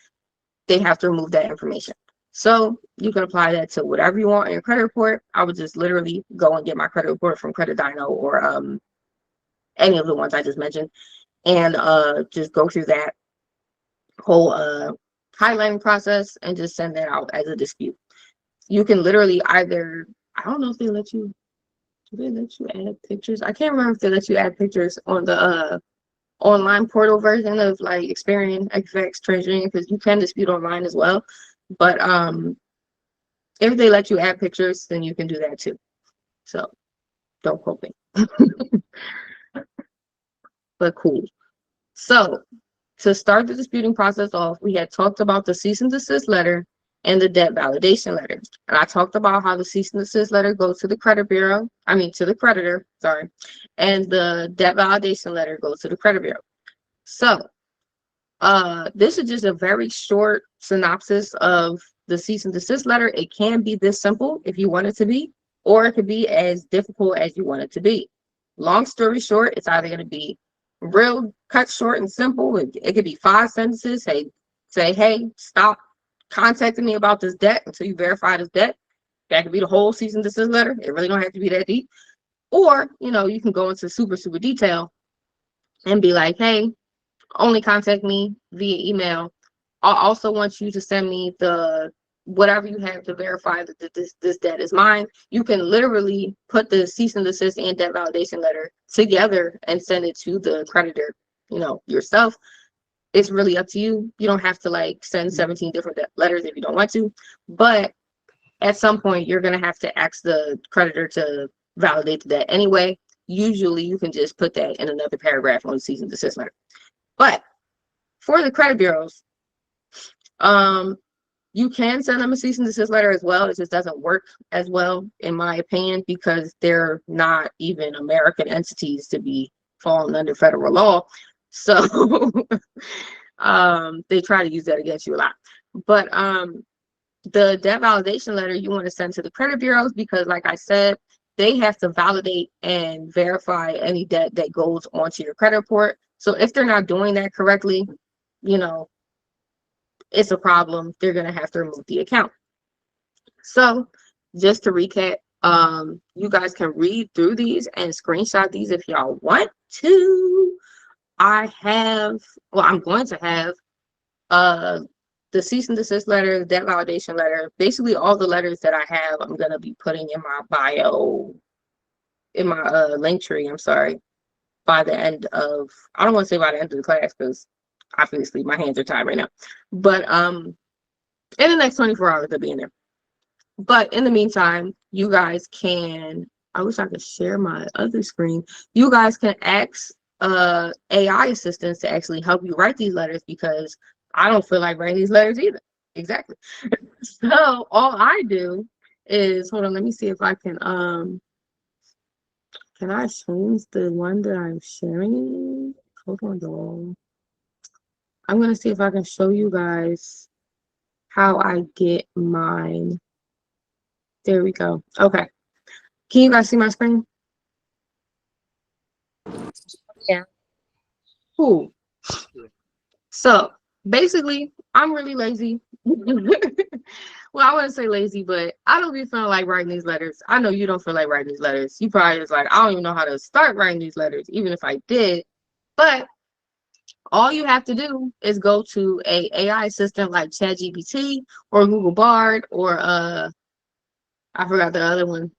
they have to remove that information. So you can apply that to whatever you want in your credit report. I would just literally go and get my credit report from Credit Dino or any of the ones I just mentioned, and just go through that whole highlighting process and just send that out as a dispute. You can literally either, I don't know if they let you, do they let you add pictures? I can't remember if they let you add pictures on the online portal version of like Experian, XFX, Treasury, because you can dispute online as well. But if they let you add pictures, then you can do that too. So don't quote me. But cool. So to start the disputing process off, we had talked about the cease and desist letter and the debt validation letter. And I talked about how the cease and desist letter goes to the to the creditor, and the debt validation letter goes to the credit bureau. So this is just a very short synopsis of the cease and desist letter. It can be this simple if you want it to be, or it could be as difficult as you want it to be. Long story short, it's either going to be real cut short and simple. It could be 5 sentences. Say, hey, stop contacting me about this debt until you verify this debt. That could be the whole cease and desist letter. It really don't have to be that deep. Or, you can go into super detail and be like, hey, only contact me via email. I also want you to send me the whatever you have to verify that this debt is mine. You can literally put the cease and desist and debt validation letter together and send it to the creditor, yourself. It's really up to you. You don't have to like send 17 different letters if you don't want to, but at some point you're going to have to ask the creditor to validate the debt anyway. Usually you can just put that in another paragraph on the cease and desist letter. But for the credit bureaus, You can send them a cease and desist letter as well. It just doesn't work as well, in my opinion, because they're not even American entities to be falling under federal law. So they try to use that against you a lot. But the debt validation letter you want to send to the credit bureaus, because like I said, they have to validate and verify any debt that goes onto your credit report. So if they're not doing that correctly, you know, it's a problem. They're going to have to remove the account. So just to recap, you guys can read through these and screenshot these if y'all want to. I'm going to have the cease and desist letter, the debt validation letter, basically all the letters that I have, I'm going to be putting in my bio, in my link tree, I'm sorry, by the end of, I don't want to say by the end of the class because obviously my hands are tied right now, but in the next 24 hours they'll be in there. But in the meantime, you guys can, I wish I could share my other screen. You guys can ask AI assistants to actually help you write these letters, because I don't feel like writing these letters either. Exactly. So all I do is, hold on, let me see if I can I change the one that I'm sharing? Hold on, y'all. I'm gonna see if I can show you guys how I get mine. There we go. Okay. Can you guys see my screen? Yeah. Cool. So basically, I'm really lazy. Well, I wouldn't say lazy, but I don't be feeling like writing these letters. I know you don't feel like writing these letters. You probably just like, I don't even know how to start writing these letters, even if I did. But all you have to do is go to a AI assistant like ChatGPT or Google Bard or I forgot the other one.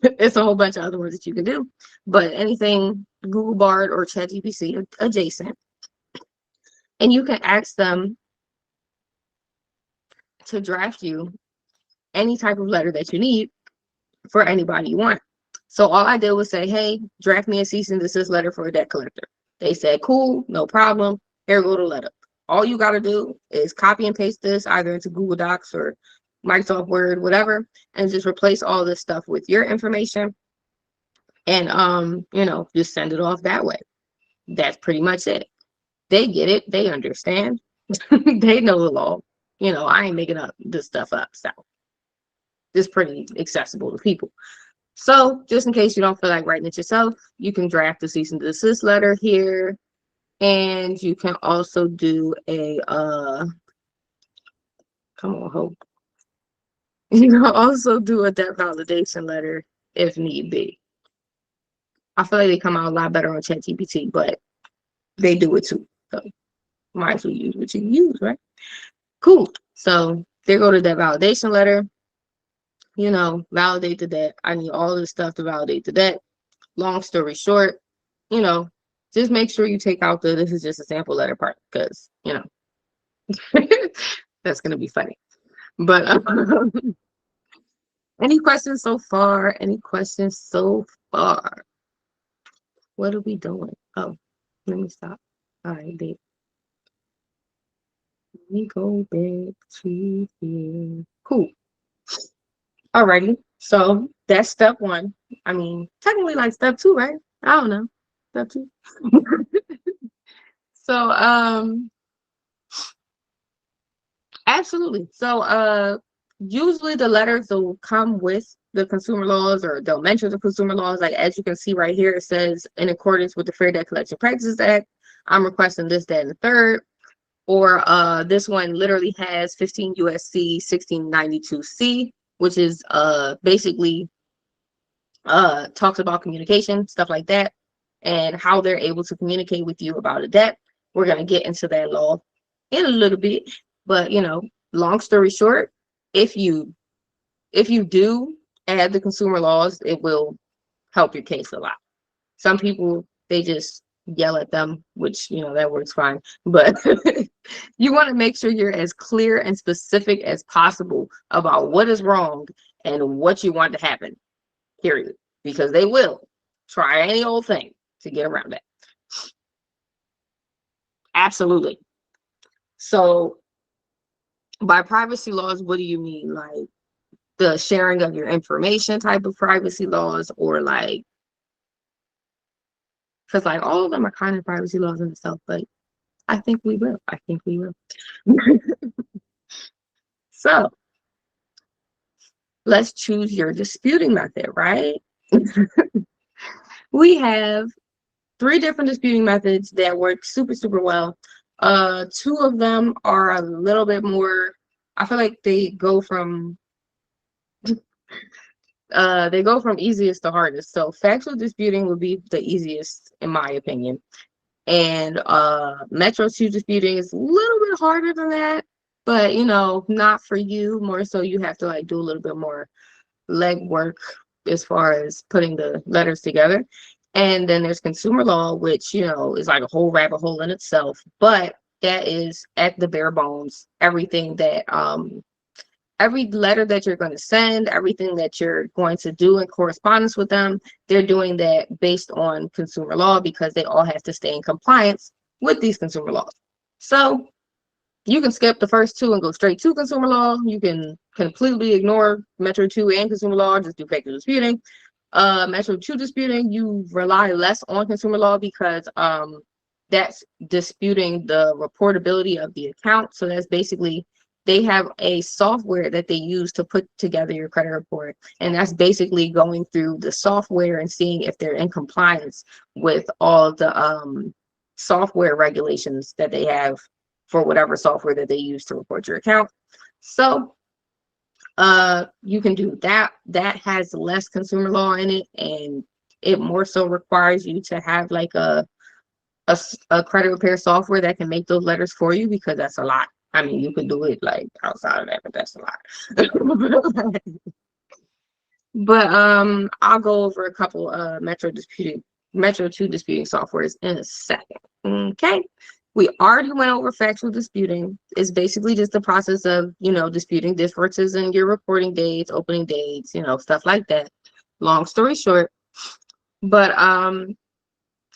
It's a whole bunch of other ones that you can do. But anything Google Bard or ChatGPT adjacent. And you can ask them to draft you any type of letter that you need for anybody you want. So all I did was say, hey, draft me a cease and desist letter for a debt collector. They said, cool, no problem. Here go the letter. All you got to do is copy and paste this either into Google Docs or Microsoft Word, whatever, and just replace all this stuff with your information and just send it off that way. That's pretty much it. They get it. They understand. They know the law. I ain't making up this stuff up. So it's pretty accessible to people. So just in case you don't feel like writing it yourself, you can draft a cease and desist letter here. And you can also do a, come on, Hope. You can also do a debt validation letter if need be. I feel like they come out a lot better on ChatGPT, but they do it too. So might as well use what you use, right? Cool. So there go to that validation letter. Validate the debt. I need all this stuff to validate the debt. Long story short, just make sure you take out this is just a sample letter part, because, that's going to be funny. But any questions so far? Any questions so far? What are we doing? Oh, let me stop. All right, babe. Let me go back to here. Cool. Alrighty. So that's step one. I mean, technically like step two, right? I don't know. Step two. So absolutely. So usually the letters will come with the consumer laws, or they'll mention the consumer laws. Like as you can see right here, it says in accordance with the Fair Debt Collection Practices Act, I'm requesting this, that, and the third. Or this one literally has 15 USC 1692C, which is basically talks about communication, stuff like that, and how they're able to communicate with you about a debt. We're going to get into that law in a little bit, but long story short, if you do add the consumer laws, it will help your case a lot. Some people, they just yell at them, which that works fine, but you want to make sure you're as clear and specific as possible about what is wrong and what you want to happen, period, because they will try any old thing to get around that. Absolutely. So By privacy laws, what do you mean? Like the sharing of your information type of privacy laws, or like, because like all of them are kind of privacy laws in itself, but I think we will. I think we will. So let's choose your disputing method, right? We have three different disputing methods that work super, super well. Two of them are a little bit more, I feel like they go from easiest to hardest. So factual disputing would be the easiest in my opinion. And Metro 2 disputing is a little bit harder than that, but not for you. More so you have to like do a little bit more legwork as far as putting the letters together. And then there's consumer law, which is like a whole rabbit hole in itself, but that is at the bare bones everything that every letter that you're going to send, everything that you're going to do in correspondence with them, they're doing that based on consumer law because they all have to stay in compliance with these consumer laws. So you can skip the first two and go straight to consumer law. You can completely ignore Metro 2 and consumer law, just do factual disputing. Metro 2 disputing, you rely less on consumer law because that's disputing the reportability of the account. So that's basically they have a software that they use to put together your credit report. And that's basically going through the software and seeing if they're in compliance with all the software regulations that they have for whatever software that they use to report your account. So you can do that. That has less consumer law in it, and it more so requires you to have like a credit repair software that can make those letters for you, because that's a lot. I mean, you can do it like outside of that, but that's a lot. But I'll go over a couple Metro 2 disputing softwares in a second. Okay. We already went over factual disputing. It's basically just the process of, disputing differences in your reporting dates, opening dates, stuff like that. Long story short. But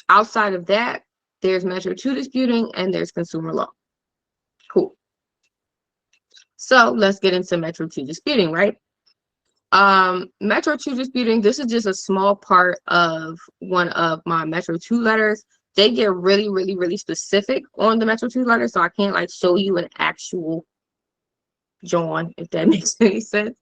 outside of that, there's Metro 2 disputing and there's consumer law. Cool. So let's get into Metro 2 disputing, right? Metro 2 disputing, this is just a small part of one of my Metro 2 letters. They get really, really, really specific on the Metro 2 letter, so I can't like show you an actual John, if that makes any sense,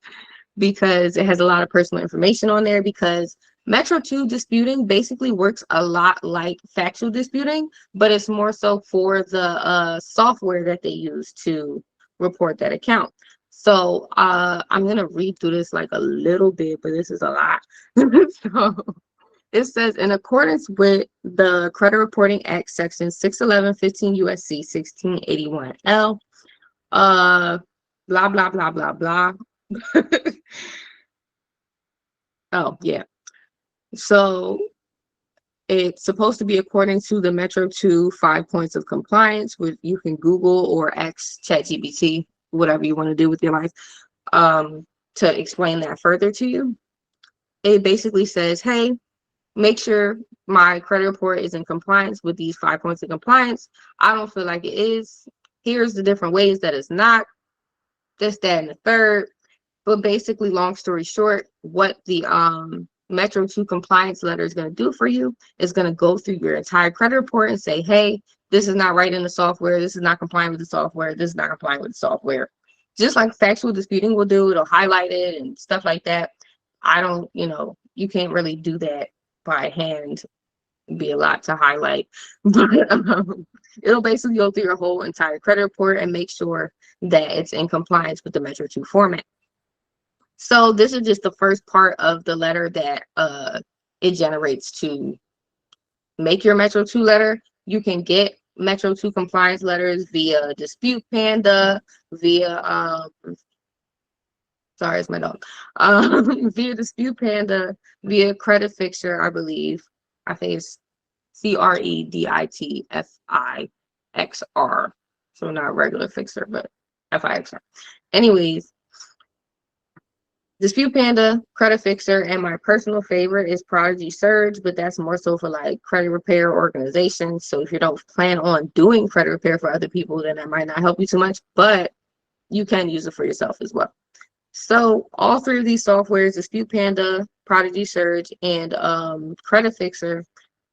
because it has a lot of personal information on there. Because Metro 2 disputing basically works a lot like factual disputing, but it's more so for the software that they use to report that account. So I'm gonna read through this like a little bit, but this is a lot. So it says, in accordance with the Credit Reporting Act, Section 611-15 USC 1681 L, blah blah blah blah blah. Oh yeah. So it's supposed to be according to the Metro 2 5 points of compliance, which you can Google or ask ChatGPT, whatever you want to do with your life, to explain that further to you. It basically says, hey, make sure my credit report is in compliance with these 5 points of compliance. I don't feel like it is. Here's the different ways that it's not. This, that, and the third. But basically, long story short, what the Metro 2 compliance letter is going to do for you is going to go through your entire credit report and say, hey, this is not right in the software. This is not compliant with the software. This is not compliant with the software. Just like factual disputing will do, it'll highlight it and stuff like that. I don't, you can't really do that by hand. It'd be a lot to highlight. But it'll basically go through your whole entire credit report and make sure that it's in compliance with the Metro 2 format. So this is just the first part of the letter that it generates to make your Metro 2 letter. You can get Metro 2 compliance letters via Dispute Panda, via sorry, it's my dog. Via Dispute Panda, via Credit Fixer, I believe. I think it's CreditFixer. So not regular fixer, but FIXR. Anyways, Dispute Panda, Credit Fixer, and my personal favorite is Prodigy Surge, but that's more so for like credit repair organizations. So if you don't plan on doing credit repair for other people, then that might not help you too much. But you can use it for yourself as well. So all three of these softwares, Dispute Panda, Prodigy Surge, and Credit Fixer,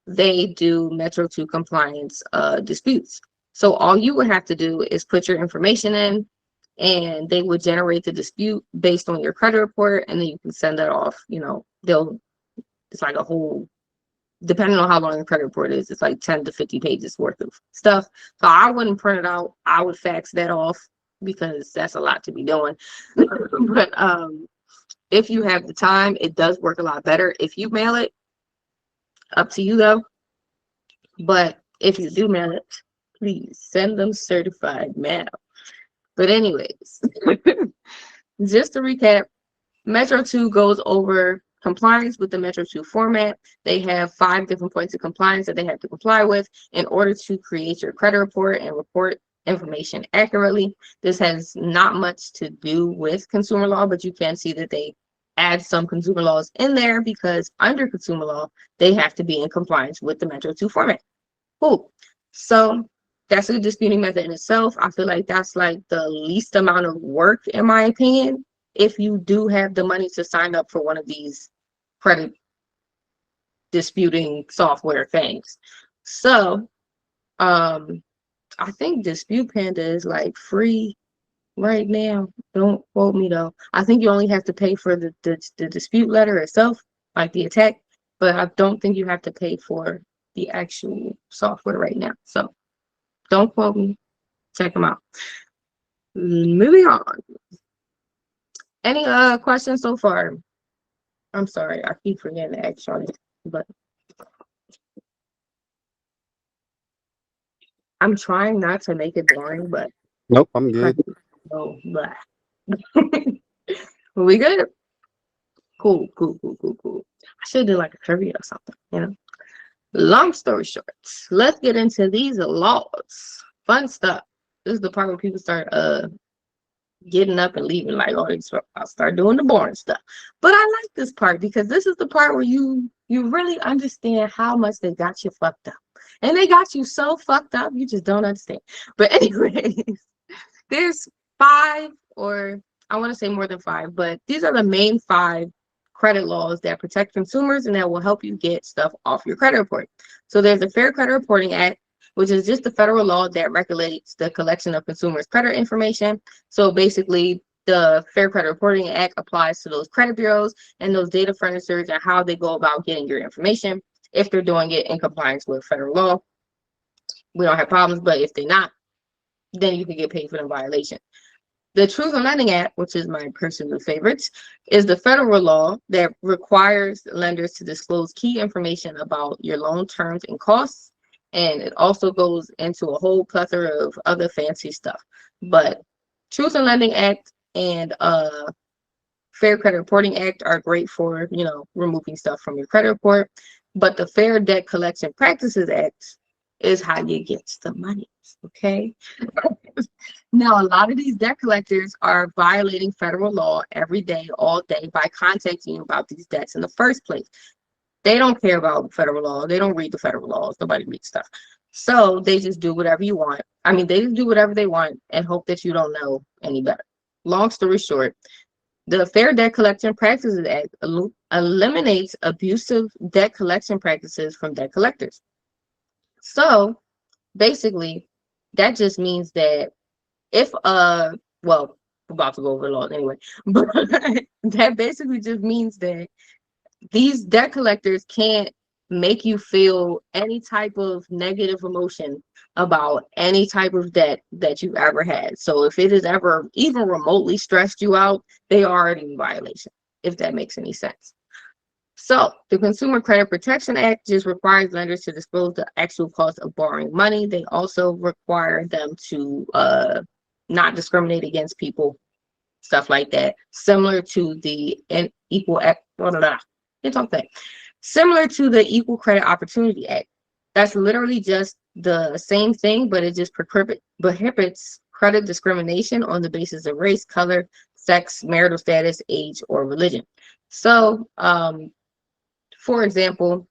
they do Metro 2 compliance disputes. So all you would have to do is put your information in, and they would generate the dispute based on your credit report, and then you can send that off. It's like a whole, depending on how long the credit report is, it's like 10 to 50 pages worth of stuff. So I wouldn't print it out. I would fax that off because that's a lot to be doing. But if you have the time, it does work a lot better. If you mail it, up to you though. But if you do mail it, please send them certified mail. But anyways, just to recap, Metro 2 goes over compliance with the Metro 2 format. They have 5 different points of compliance that they have to comply with in order to create your credit report and report information accurately. This has not much to do with consumer law, but you can see that they add some consumer laws in there because under consumer law, they have to be in compliance with the Metro 2 format. Cool. So that's a disputing method in itself. I feel like that's like the least amount of work, in my opinion, if you do have the money to sign up for one of these credit disputing software things. So I think Dispute Panda is like free right now. Don't quote me though. I think you only have to pay for the dispute letter itself, like the attack, but I don't think you have to pay for the actual software right now. So don't quote me. Check them out. Moving on. Any questions so far? I'm sorry, I keep forgetting to ask on it, but I'm trying not to make it boring, but Nope, I'm good. no, but we good? Cool. I should do like a trivia or something. Long story short, let's get into these laws. Fun stuff. This is the part where people start getting up and leaving, like, oh, I'll start doing the boring stuff. But I like this part because this is the part where you really understand how much they got you fucked up. And they got you so fucked up, you just don't understand. But anyways, there's 5, or I want to say more than 5, but these are the main 5 credit laws that protect consumers and that will help you get stuff off your credit report. So there's the Fair Credit Reporting Act, which is just the federal law that regulates the collection of consumers' credit information. So basically, the Fair Credit Reporting Act applies to those credit bureaus and those data furnishers and how they go about getting your information if they're doing it in compliance with federal law. We don't have problems, but if they're not, then you can get paid for the violation. The Truth in Lending Act, which is my personal favorite, is the federal law that requires lenders to disclose key information about your loan terms and costs. And it also goes into a whole plethora of other fancy stuff. But Truth in Lending Act and Fair Credit Reporting Act are great for, removing stuff from your credit report. But the Fair Debt Collection Practices Act is how you get the money. Okay. Now, a lot of these debt collectors are violating federal law every day, all day, by contacting you about these debts in the first place. They don't care about federal law. They don't read the federal laws. Nobody reads stuff. So they just do whatever you want. I mean, they just do whatever they want and hope that you don't know any better. Long story short, the Fair Debt Collection Practices Act eliminates abusive debt collection practices from debt collectors. So basically, that just means that if well, I'm about to go over the laws anyway, but that basically just means that these debt collectors can't make you feel any type of negative emotion about any type of debt that you've ever had. So if it has ever even remotely stressed you out, they are already in violation, if that makes any sense. So the Consumer Credit Protection Act just requires lenders to disclose the actual cost of borrowing money. They also require them to not discriminate against people, stuff like that, similar to the similar to the Equal Credit Opportunity Act. That's literally just the same thing, but it just prohibits credit discrimination on the basis of race, color, sex, marital status, age, or religion. So, for example,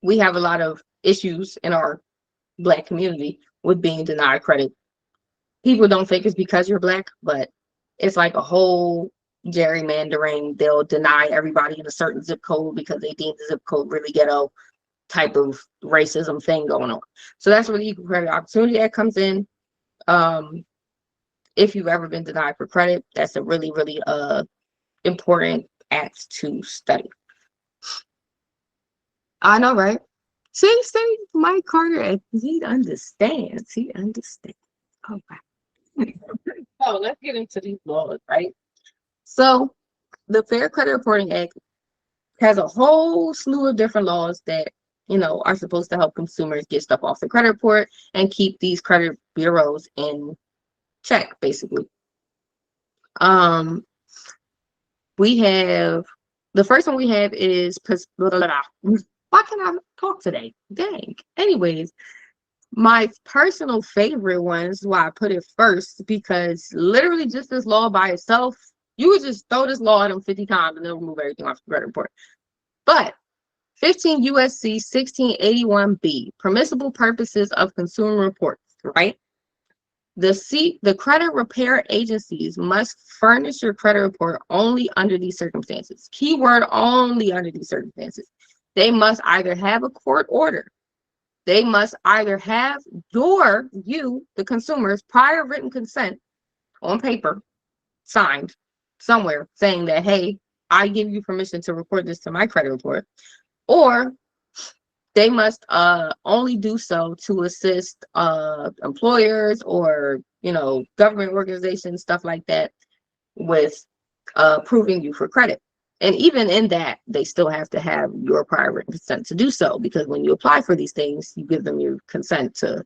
we have a lot of issues in our Black community with being denied credit People don't think it's because you're black, but it's like a whole gerrymandering. They'll deny everybody in a certain zip code because they deem the zip code really ghetto, type of racism thing going on. So that's where the Equal Credit Opportunity Act comes in. If you've ever been denied for credit, that's a really, really important act to study. I know, right? See, Mike Carter, he understands. He understands. Oh, wow. So let's get into these laws, right? So the Fair Credit Reporting Act has a whole slew of different laws that, are supposed to help consumers get stuff off the credit report and keep these credit bureaus in check, basically. We have the first one we have is blah, blah, blah. Why can't I talk today? Dang. Anyways, my personal favorite one is why I put it first, because literally just this law by itself, you would just throw this law at them 50 times and they'll remove everything off the credit report. But 15 USC 1681B, permissible purposes of consumer reports, right? The credit repair agencies must furnish your credit report only under these circumstances. Keyword, only under these circumstances. They must either have a court order. They must either have you, the consumer's prior written consent on paper, signed somewhere saying that, hey, I give you permission to report this to my credit report, or they must only do so to assist employers or government organizations, stuff like that, with approving you for credit. And even in that, they still have to have your prior written consent to do so, because when you apply for these things, you give them your consent to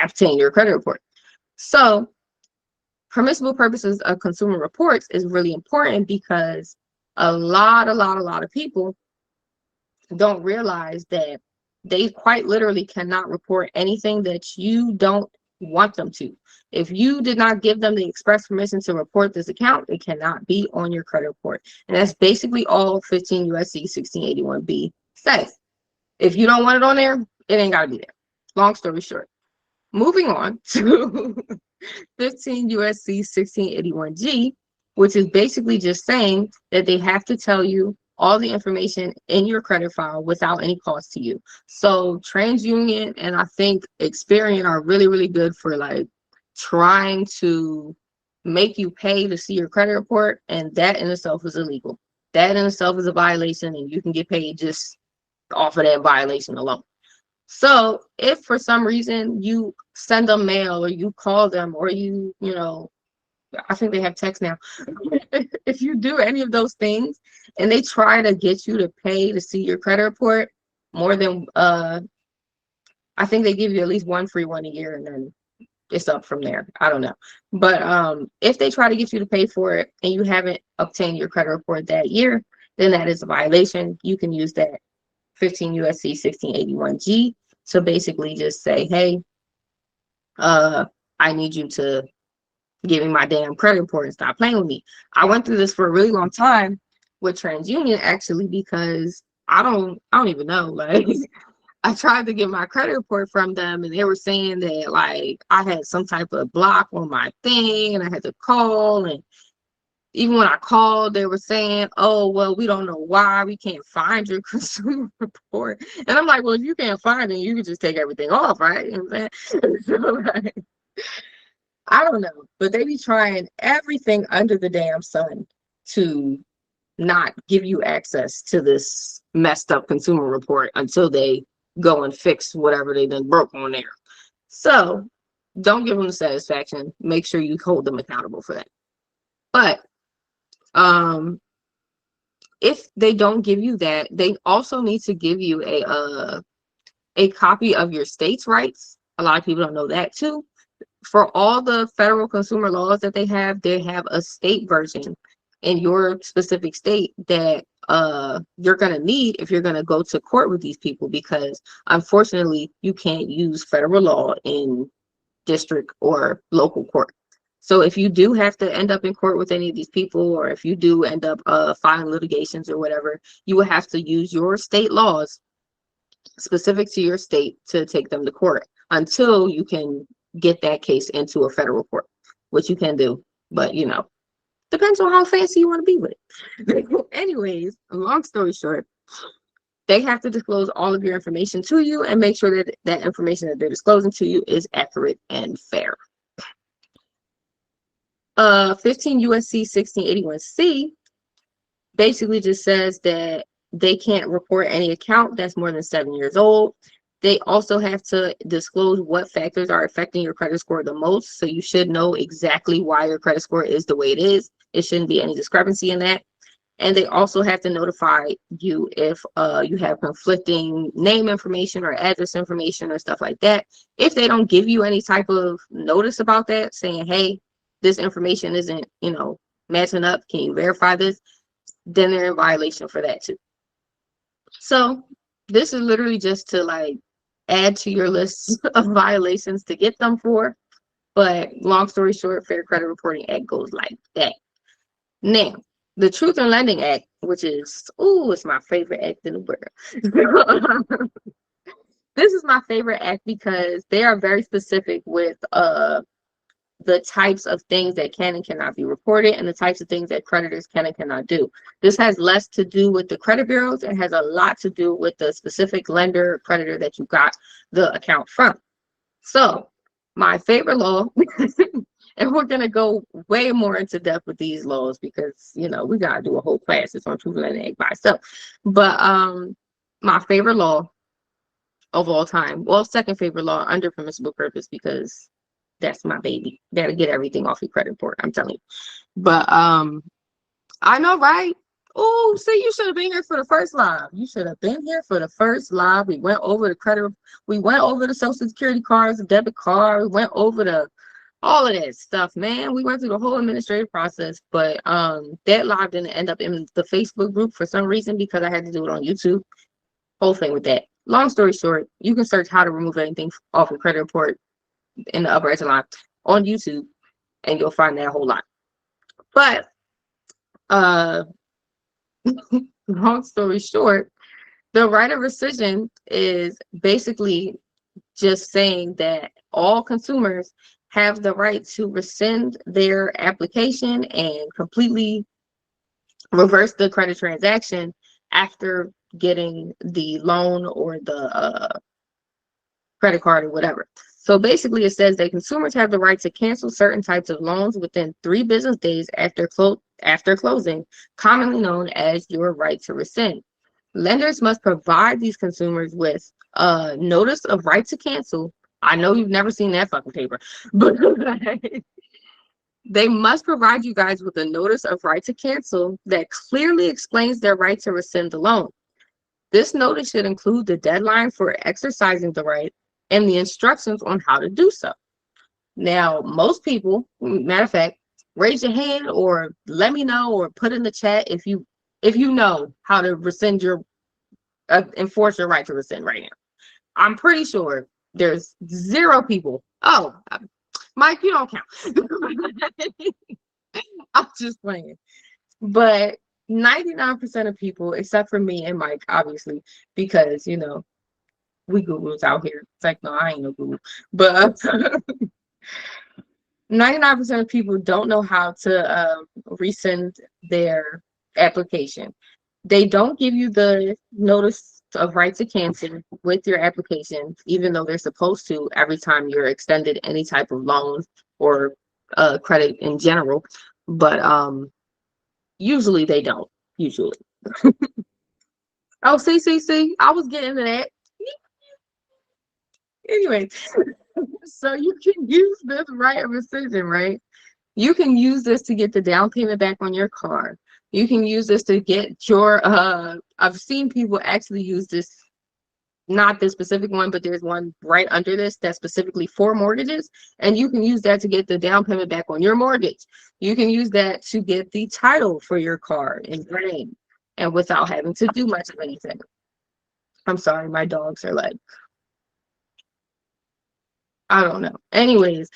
obtain your credit report. So permissible purposes of consumer reports is really important, because a lot of people don't realize that they quite literally cannot report anything that you don't want them to. If you did not give them the express permission to report this account, it cannot be on your credit report. And that's basically all 15 USC 1681B says. If you don't want it on there, it ain't got to be there. Long story short. Moving on to 15 USC 1681G, which is basically just saying that they have to tell you all the information in your credit file without any cost to you. So TransUnion and I think Experian are really, really good for like trying to make you pay to see your credit report, and that in itself is illegal. That in itself is a violation, and you can get paid just off of that violation alone. So if for some reason you send them mail or you call them or I think they have text now. If you do any of those things and they try to get you to pay to see your credit report more than I think they give you at least one free one a year, and then it's up from there. I don't know. But if they try to get you to pay for it and you haven't obtained your credit report that year, then that is a violation. You can use that 15 USC 1681G to basically just say, hey, I need you to give me my damn credit report and stop playing with me. I went through this for a really long time with TransUnion, actually, because I don't even know. Like, I tried to get my credit report from them, and they were saying that like I had some type of block on my thing, and I had to call. And even when I called, they were saying, "Oh, well, we don't know why we can't find your consumer report." And I'm like, "Well, if you can't find it, you can just take everything off, right?" You know what I'm saying? So, like, I don't know, but they be trying everything under the damn sun to not give you access to this messed up consumer report until they go and fix whatever they done broke on there. So don't give them the satisfaction. Make sure you hold them accountable for that. But if they don't give you that, they also need to give you a copy of your state's rights. A lot of people don't know that too. For all the federal consumer laws that they have a state version in your specific state that you're going to need if you're going to go to court with these people, because unfortunately you can't use federal law in district or local court. So if you do have to end up in court with any of these people, or if you do end up filing litigations or whatever, you will have to use your state laws specific to your state to take them to court until you can get that case into a federal court, which you can do, but depends on how fancy you want to be with it. Anyways, long story short, they have to disclose all of your information to you and make sure that that information that they're disclosing to you is accurate and fair. 15 USC 1681C basically just says that they can't report any account that's more than 7 years old. They also have to disclose what factors are affecting your credit score the most. So you should know exactly why your credit score is the way it is. It shouldn't be any discrepancy in that. And they also have to notify you if you have conflicting name information or address information or stuff like that. If they don't give you any type of notice about that, saying, hey, this information isn't, matching up, can you verify this? Then they're in violation for that too. So this is literally just to add to your list of violations to get them for. But long story short, Fair Credit Reporting Act goes like that. Now, the Truth in Lending Act, which is, it's my favorite act in the world. This is my favorite act because they are very specific with the types of things that can and cannot be reported and the types of things that creditors can and cannot do. This has less to do with the credit bureaus and has a lot to do with the specific lender or creditor that you got the account from. So my favorite law, and we're going to go way more into depth with these laws because, we got to do a whole class. It's on Truth in Lending Act by itself. But my favorite law of all time, well, second favorite law under permissible purpose, because that's my baby. That'll get everything off your credit report, I'm telling you. But I know, right? Oh, see, you should have been here for the first live. You should have been here for the first live. We went over the credit. We went over the social security cards, the debit card. We went over all of that stuff, man. We went through the whole administrative process. But that live didn't end up in the Facebook group for some reason because I had to do it on YouTube. Whole thing with that. Long story short, you can search how to remove anything off your credit report in the upper echelon on YouTube, and you'll find that whole lot. But long story short, the right of rescission is basically just saying that all consumers have the right to rescind their application and completely reverse the credit transaction after getting the loan or the credit card or whatever. So basically it says that consumers have the right to cancel certain types of loans within 3 business days after closing, commonly known as your right to rescind. Lenders must provide these consumers with a notice of right to cancel. I know you've never seen that fucking paper, but they must provide you guys with a notice of right to cancel that clearly explains their right to rescind the loan. This notice should include the deadline for exercising the right and the instructions on how to do so. Now, most people, matter of fact, raise your hand or let me know or put in the chat if you know how to rescind your enforce your right to rescind right now. I'm pretty sure there's 0 people. Oh, Mike, you don't count. I'm just playing. But 99% of people, except for me and Mike, obviously, because we Googles out here. It's like, no, I ain't no Google. But 99% of people don't know how to rescind their application. They don't give you the notice of right to cancel with your application, even though they're supposed to every time you're extended any type of loan or credit in general. But usually they don't. Usually. Oh, see, I was getting to that. Anyway, so you can use this right of rescission, right? You can use this to get the down payment back on your car. You can use this to get your I've seen people actually use this, not this specific one, but there's one right under this that's specifically for mortgages, and you can use that to get the down payment back on your mortgage. You can use that to get the title for your car in your name and without having to do much of anything. I'm sorry, my dogs are like, I don't know. Anyways,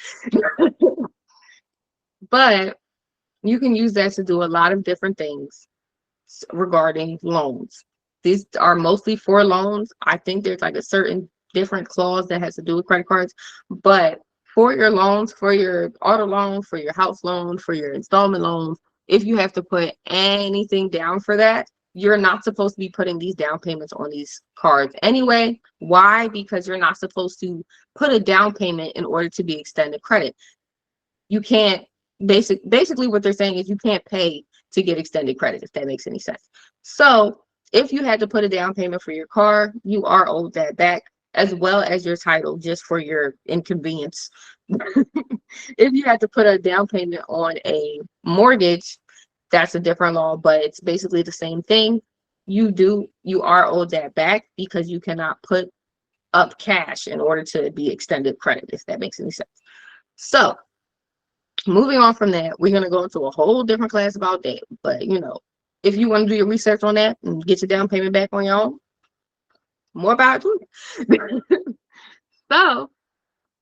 but you can use that to do a lot of different things regarding loans. These are mostly for loans. I think there's like a certain different clause that has to do with credit cards, but for your loans, for your auto loan, for your house loan, for your installment loans, if you have to put anything down for that, you're not supposed to be putting these down payments on these cards anyway. Why? Because you're not supposed to put a down payment in order to be extended credit. You can't basically what they're saying is you can't pay to get extended credit, if that makes any sense. So if you had to put a down payment for your car, you are owed that back, as well as your title, just for your inconvenience. If you had to put a down payment on a mortgage, that's a different law, but it's basically the same thing. You are owed that back because you cannot put up cash in order to be extended credit, if that makes any sense. So moving on from that, we're going to go into a whole different class about that. But if you want to do your research on that and get your down payment back on your own, more about it too. So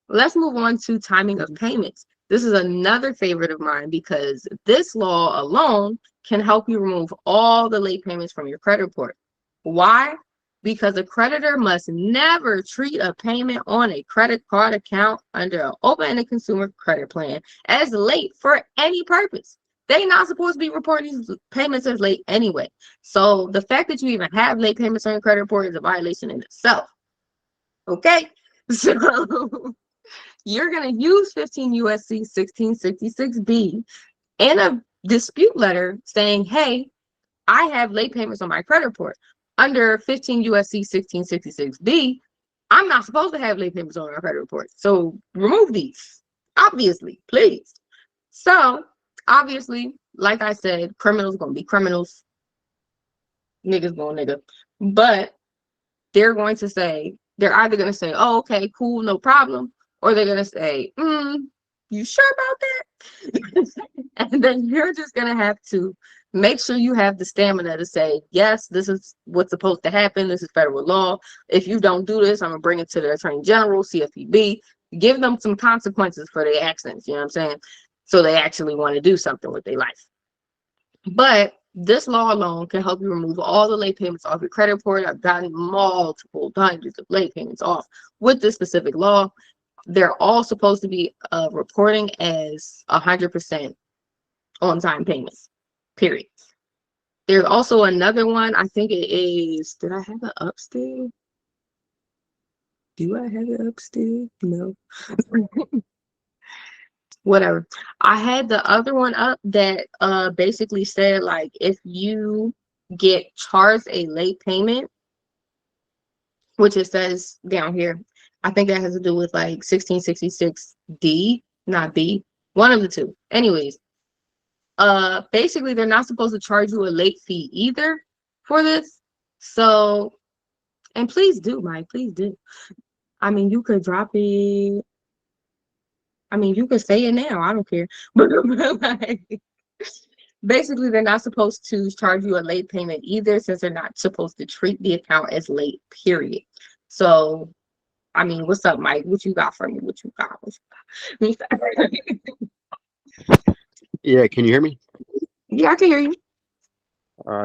let's move on to timing of payments. This is another favorite of mine because this law alone can help you remove all the late payments from your credit report. Why? Because a creditor must never treat a payment on a credit card account under an open-ended consumer credit plan as late for any purpose. They're not supposed to be reporting these payments as late anyway. So the fact that you even have late payments on your credit report is a violation in itself. Okay? So you're going to use 15 USC 1666B in a dispute letter saying, hey, I have late payments on my credit report. Under 15 USC 1666B, I'm not supposed to have late payments on my credit report. So remove these, obviously, please. So obviously, like I said, criminals going to be criminals. Niggas going nigga. But they're either going to say, oh, okay, cool, no problem. Or they're going to say, you sure about that? And then you're just going to have to make sure you have the stamina to say, yes, this is what's supposed to happen. This is federal law. If you don't do this, I'm going to bring it to the Attorney General, CFPB, give them some consequences for their actions. You know what I'm saying? So they actually want to do something with their life. But this law alone can help you remove all the late payments off your credit report. I've gotten multiple hundreds of late payments off with this specific law. They're all supposed to be reporting as 100% on-time payments, period. There's also another one. I think it is, did I have it upstairs? Do I have it upstairs? No. Whatever. I had the other one up that basically said, like, if you get charged a late payment, which it says down here, I think that has to do with like 1666D, not B, one of the two. Anyways, basically they're not supposed to charge you a late fee either for this. So, and please do, Mike, please do. I mean, you could drop it. I mean, you could say it now. I don't care. But like, basically, they're not supposed to charge you a late payment either, since they're not supposed to treat the account as late, period. So, I mean, what's up, Mike? What you got for me? What you got? Yeah, can you hear me? Yeah, I can hear you.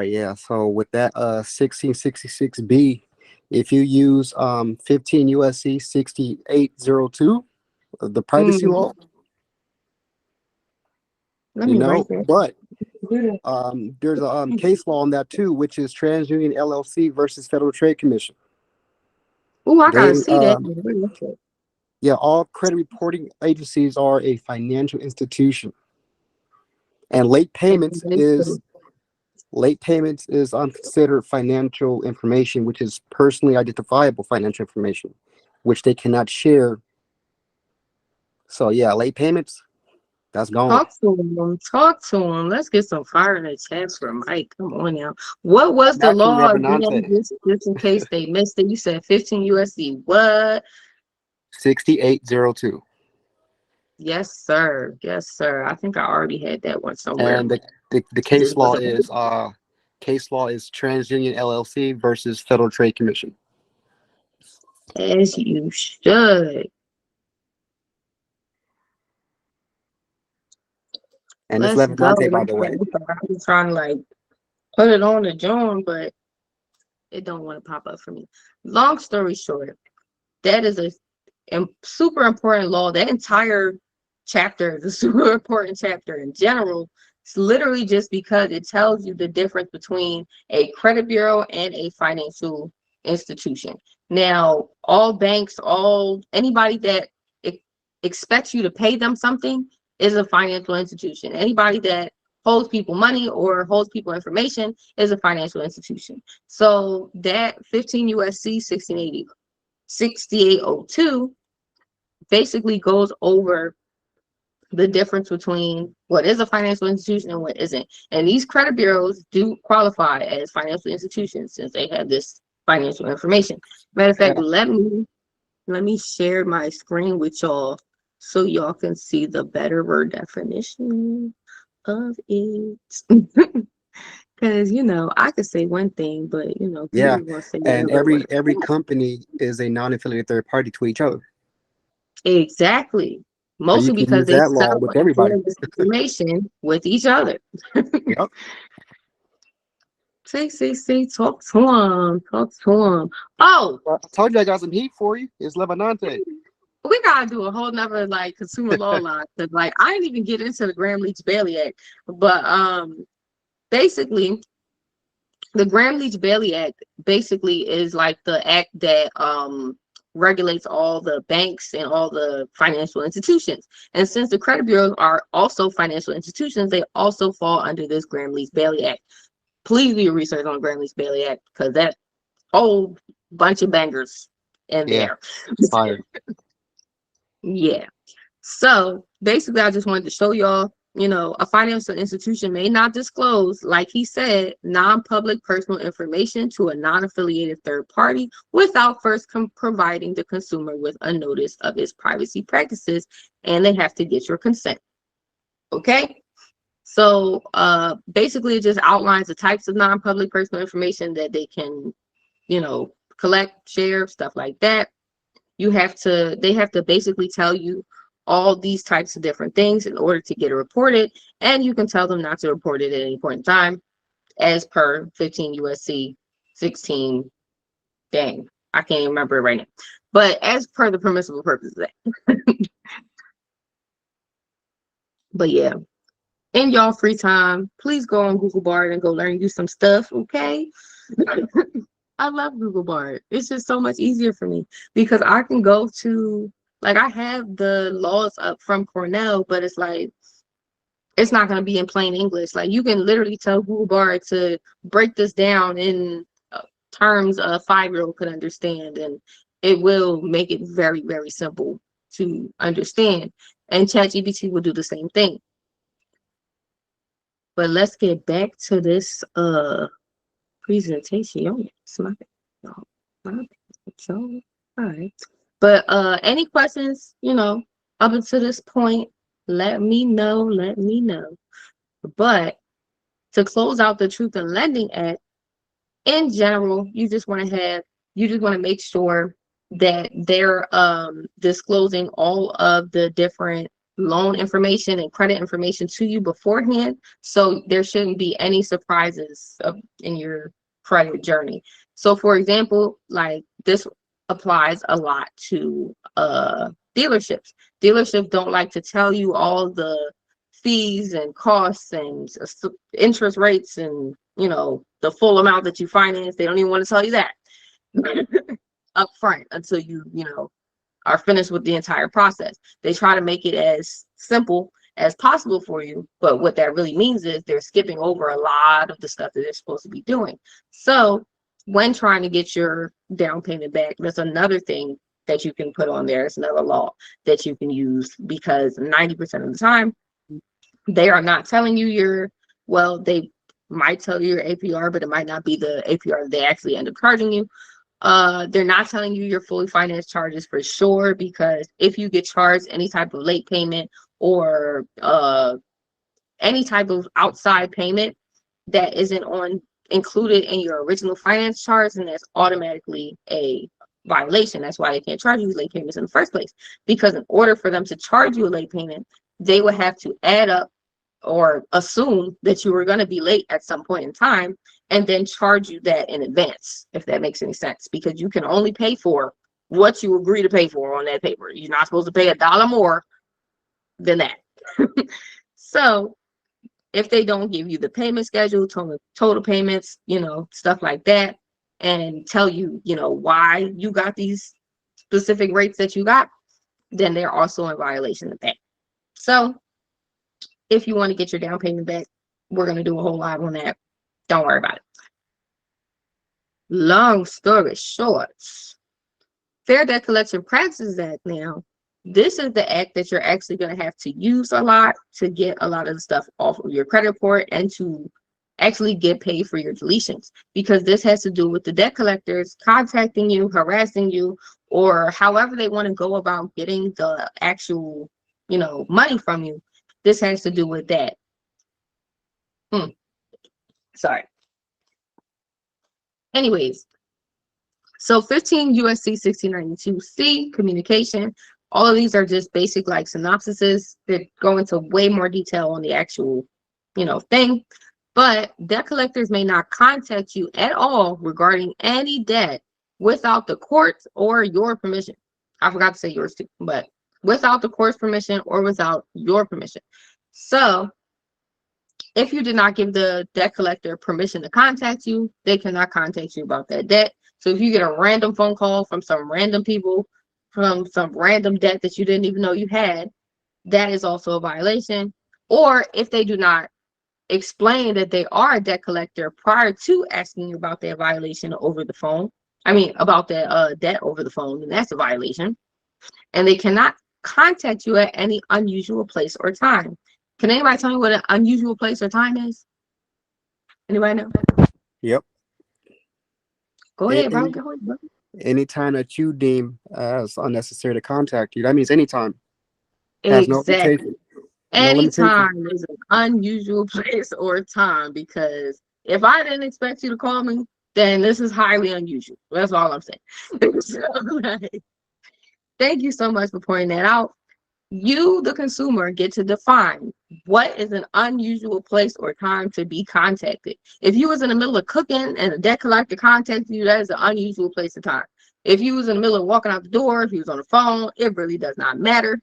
Yeah. So with that 1666B, if you use 15 USC 6802, the privacy law, Let me write that. but there's a case law on that too, which is TransUnion LLC versus Federal Trade Commission. Oh, I gotta They see that. Yeah, all credit reporting agencies are a financial institution, and late payments is considered financial information, which is personally identifiable financial information, which they cannot share. So yeah, late payments, that's gone. Talk to him. Talk to him. Let's get some fire in the chat for Mike. Come on now. What was the Naturally, law again? Revenante, Just in case they missed it. You said 15 USC. What? 6802. Yes, sir. Yes, sir. I think I already had that one somewhere. And the case law is TransUnion LLC versus Federal Trade Commission. As you should. And it's Let's go. Levinante, by the way. I'm trying to like put it on the John, but it don't want to pop up for me. Long story short, that is super important law. That entire chapter is a super important chapter in general. It's literally just because it tells you the difference between a credit bureau and a financial institution. Now, all banks, anybody that expects you to pay them something is a financial institution. Anybody that holds people money or holds people information is a financial institution. So that 15 USC 1680 6802 basically goes over the difference between what is a financial institution and what isn't. And these credit bureaus do qualify as financial institutions since they have this financial information. Matter of fact, let me share my screen with y'all so y'all can see the better word definition of it. Because I could say one thing, but Yeah, people gonna say and whatever. every company is a non-affiliated third party to each other, Exactly. so you Mostly can because use they that law sell with and everybody. share this information with each other. Yep. See, talk to him. Talk to him. Oh, Well, I told you I got some heat for you. It's Lebanante. we gotta do a whole nother like consumer law line. Cause like I didn't even get into the Graham-Leach-Bailey Act. But basically the Graham-Leach-Bailey Act basically is like the act that regulates all the banks and all the financial institutions. And since the credit bureaus are also financial institutions, they also fall under this Graham-Leach-Bailey Act. Please do your research on Graham-Leach-Bailey Act because that whole bunch of bangers in Yeah, there. fire. Yeah. So basically, I just wanted to show y'all, a financial institution may not disclose, like he said, non-public personal information to a non-affiliated third party without first providing the consumer with a notice of its privacy practices, and they have to get your consent. Okay? So basically, it just outlines the types of non-public personal information that they can, collect, share, stuff like that. They have to basically tell you all these types of different things in order to get it reported, and you can tell them not to report it at any point in time as per 15 USC 16. Dang, I can't even remember it right now, but as per the permissible purposes Act. But yeah, in y'all free time, please go on Google Bard and go learn you some stuff, okay? I love Google Bard. It's just so much easier for me because I can go to, like, I have the laws up from Cornell, but it's like, it's not going to be in plain English. Like, you can literally tell Google Bard to break this down in terms a 5-year-old could understand, and it will make it very, very simple to understand. And ChatGPT will do the same thing. But let's get back to this presentation. Yo, smart. So, all right. But any questions, up until this point, let me know. Let me know. But to close out the Truth in Lending Act, in general, you just want to make sure that they're disclosing all of the different loan information and credit information to you beforehand, so there shouldn't be any surprises in your credit journey. So for example, like this applies a lot to dealerships. Dealerships don't like to tell you all the fees and costs and interest rates and the full amount that you finance. They don't even want to tell you that up front until you are finished with the entire process. They try to make it as simple as possible for you, but what that really means is they're skipping over a lot of the stuff that they're supposed to be doing. So when trying to get your down payment back, there's another thing that you can put on there. It's another law that you can use, because 90% of the time they are not telling you they might tell you your APR, but it might not be the APR that they actually end up charging you. They're not telling you your fully financed charges for sure, because if you get charged any type of late payment or any type of outside payment that isn't included in your original finance charge, then that's automatically a violation. That's why they can't charge you late payments in the first place, because in order for them to charge you a late payment, they would have to add up or assume that you were going to be late at some point in time and then charge you that in advance, if that makes any sense, because you can only pay for what you agree to pay for on that paper. You're not supposed to pay $1 more than that. So if they don't give you the payment schedule, total payments, stuff like that, and tell you, why you got these specific rates that you got, then they're also in violation of that. So if you want to get your down payment back, we're going to do a whole lot on that. Don't worry about it. Long story short, Fair Debt Collection Practices Act now, this is the act that you're actually going to have to use a lot to get a lot of the stuff off of your credit report and to actually get paid for your deletions, because this has to do with the debt collectors contacting you, harassing you, or however they want to go about getting the actual, money from you. This has to do with that. Sorry. Anyways, so 15 USC 1692C, communication. All of these are just basic like synopsises that go into way more detail on the actual, thing. But debt collectors may not contact you at all regarding any debt without the court's or your permission. I forgot to say yours too, but without the court's permission or without your permission. So if you did not give the debt collector permission to contact you, they cannot contact you about that debt. So if you get a random phone call from some random people, from some random debt that you didn't even know you had, that is also a violation. Or if they do not explain that they are a debt collector prior to asking you about their violation over the phone, about that debt over the phone, then that's a violation. And they cannot contact you at any unusual place or time. Can anybody tell me what an unusual place or time is? Anybody know? Yep. Go ahead, bro. Go ahead, bro. Anytime that you deem as unnecessary to contact you, that means anytime. Has no Exactly. limitation. Anytime is an unusual place or time, because if I didn't expect you to call me, then this is highly unusual. That's all I'm saying. So, thank you so much for pointing that out. You, the consumer, get to define what is an unusual place or time to be contacted. If you was in the middle of cooking and a debt collector contacted you, that is an unusual place or time. If you was in the middle of walking out the door, if you was on the phone, it really does not matter.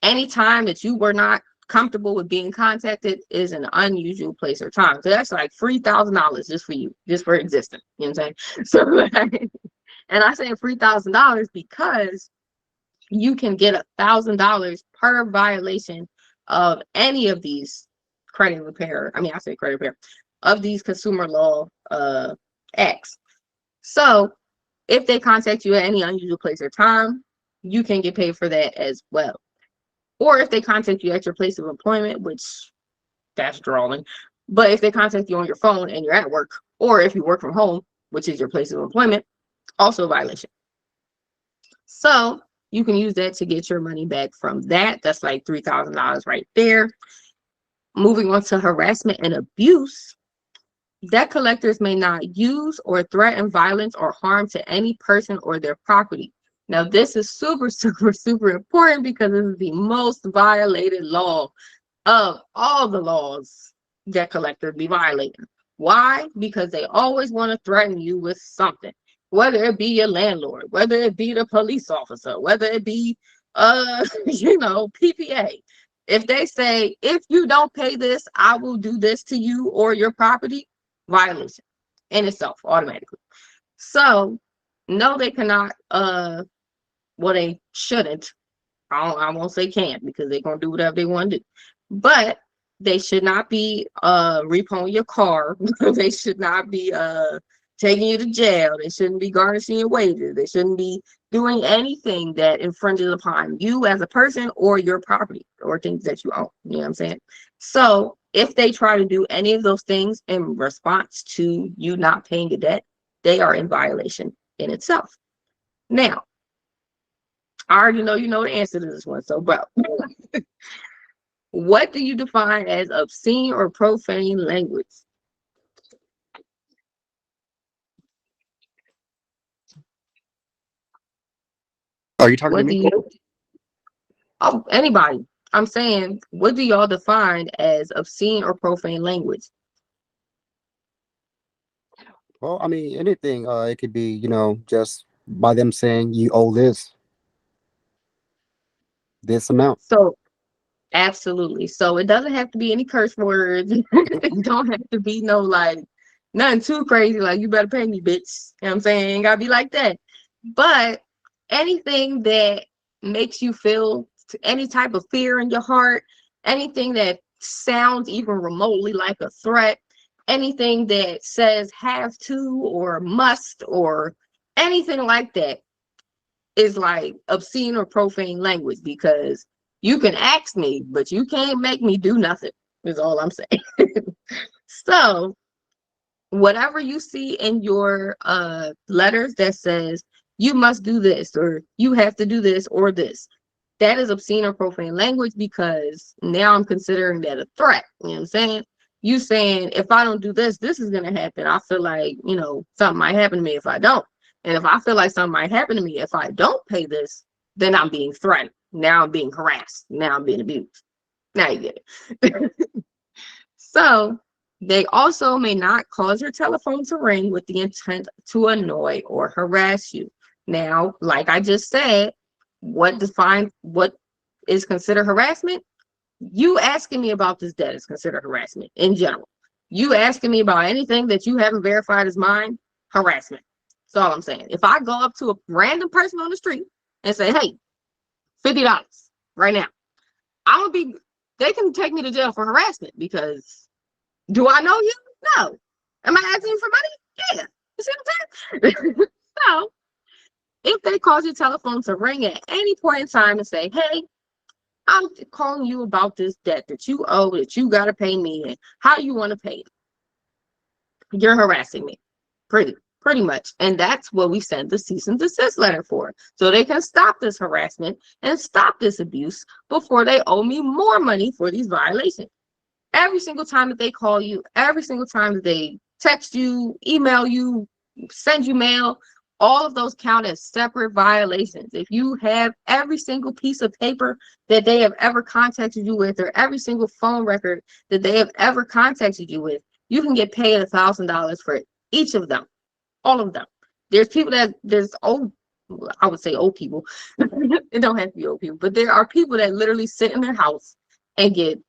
Any time that you were not comfortable with being contacted is an unusual place or time. So that's like $3,000 just for you, just for existing. You know what I'm saying? So, and I say $3,000 because you can get $1,000 per violation of any of these credit repair. I say credit repair of these consumer law acts. So if they contact you at any unusual place or time, you can get paid for that as well. Or if they contact you at your place of employment, which that's drawing, but if they contact you on your phone and you're at work, or if you work from home, which is your place of employment, also a violation. So you can use that to get your money back from that. That's like $3,000 right there. Moving on to harassment and abuse. Debt collectors may not use or threaten violence or harm to any person or their property. Now, this is super, super, super important because this is the most violated law of all the laws debt collectors be violating. Why? Because they always want to threaten you with something, whether it be your landlord, whether it be the police officer, whether it be, PPA. If they say, if you don't pay this, I will do this to you or your property, violation in itself automatically. So no, they cannot, they shouldn't. I won't say can't, because they're gonna do whatever they want to do. But they should not be repoing your car. They should not be taking you to jail. They shouldn't be garnishing your wages. They shouldn't be doing anything that infringes upon you as a person or your property or things that you own. You know what I'm saying? So if they try to do any of those things in response to you not paying a debt, they are in violation in itself. Now, I already know you know the answer to this one. So, bro, what do you define as obscene or profane language? Are you talking to What do me? you? Oh, anybody. I'm saying, what do y'all define as obscene or profane language? Well, anything. It could be, just by them saying you owe this amount. So absolutely. So it doesn't have to be any curse words. It don't have to be no like nothing too crazy, like you better pay me, bitch. You know what I'm saying? It ain't gotta be like that. But anything that makes you feel any type of fear in your heart, anything that sounds even remotely like a threat, anything that says have to or must or anything like that is like obscene or profane language, because you can ask me, but you can't make me do nothing, is all I'm saying. So whatever you see in your letters that says you must do this or you have to do this or this, that is obscene or profane language, because now I'm considering that a threat. You know what I'm saying? You saying if I don't do this, this is gonna happen. I feel like, something might happen to me if I don't. And if I feel like something might happen to me if I don't pay this, then I'm being threatened. Now I'm being harassed. Now I'm being abused. Now you get it. So they also may not cause your telephone to ring with the intent to annoy or harass you. Now, like I just said, what is considered harassment? You asking me about this debt is considered harassment in general. You asking me about anything that you haven't verified as mine, harassment. That's all I'm saying. If I go up to a random person on the street and say, hey, $50 right now, I'm gonna be, they can take me to jail for harassment, because do I know you? No. Am I asking you for money? Yeah. You see what I'm saying? So if they cause your telephone to ring at any point in time and say, hey, I'm calling you about this debt that you owe, that you got to pay me, and how you want to pay it, you're harassing me. Pretty much. And that's what we send the cease and desist letter for. So they can stop this harassment and stop this abuse before they owe me more money for these violations. Every single time that they call you, every single time that they text you, email you, send you mail, all of those count as separate violations. If you have every single piece of paper that they have ever contacted you with, or every single phone record that they have ever contacted you with, you can get paid $1,000 for each of them, all of them. There's old, I would say old people. It don't have to be old people, but there are people that literally sit in their house and get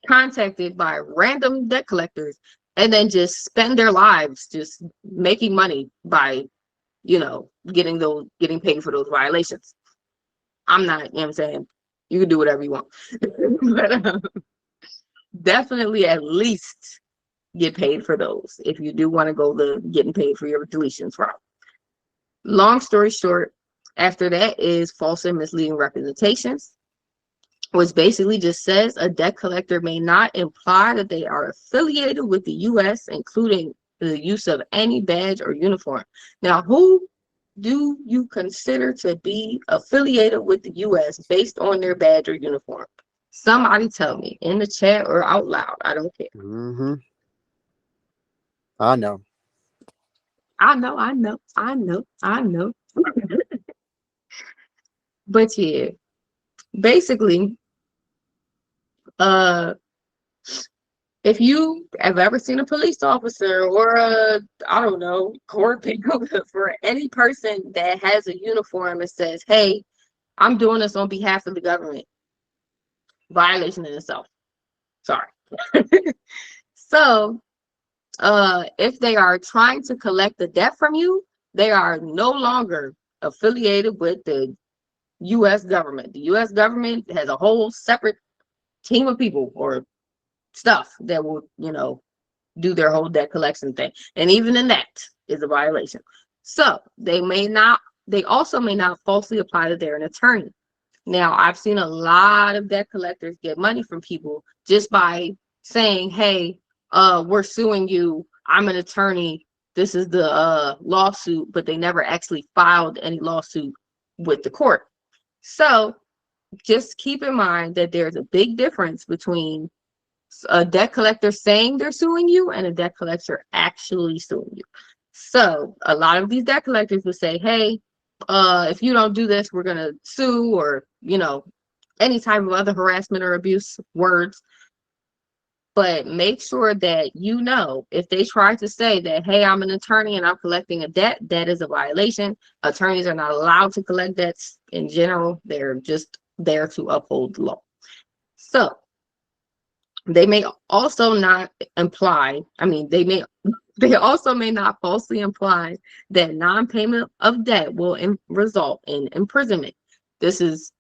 contacted by random debt collectors and then just spend their lives just making money by getting paid for those violations. I'm not, you know what I'm saying, you can do whatever you want. But definitely at least get paid for those if you do want to go the getting paid for your deletions route. Long story short, after that is false and misleading representations, which basically just says a debt collector may not imply that they are affiliated with the U.S., including the use of any badge or uniform. Now, who do you consider to be affiliated with the U.S. based on their badge or uniform? Somebody tell me in the chat or out loud. I don't care. Mm-hmm. I know. I know. But yeah, basically, uh, if you have ever seen a police officer or I don't know, court people, for any person that has a uniform and says, hey, I'm doing this on behalf of the government, violation in itself. Sorry. So if they are trying to collect the debt from you, they are no longer affiliated with the U.S. government. The U.S. government has a whole separate team of people or stuff that will, do their whole debt collection thing. And even in that is a violation. So they also may not falsely apply that they're an attorney. Now, I've seen a lot of debt collectors get money from people just by saying, hey, we're suing you. I'm an attorney. This is the lawsuit, but they never actually filed any lawsuit with the court. So just keep in mind that there's a big difference between a debt collector saying they're suing you and a debt collector actually suing you. So a lot of these debt collectors will say, hey, if you don't do this, we're going to sue, or, any type of other harassment or abuse words. But make sure that you know if they try to say that, hey, I'm an attorney and I'm collecting a debt, that is a violation. Attorneys are not allowed to collect debts in general. They're just there to uphold the law. So they may also not imply, they also may not falsely imply that non-payment of debt will result in imprisonment. This is,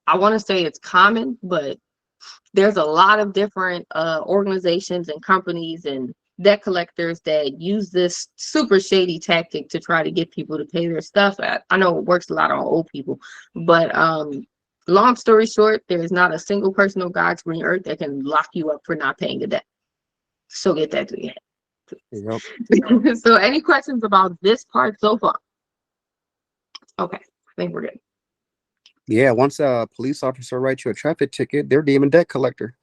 I want to say it's common, but there's a lot of different organizations and companies and debt collectors that use this super shady tactic to try to get people to pay their stuff. I know it works a lot on old people, but long story short, there is not a single person on God's green earth that can lock you up for not paying a debt. So get that to your Yep. head. So any questions about this part so far? Okay, I think we're good. Yeah, once a police officer writes you a traffic ticket, they're deeming debt collector.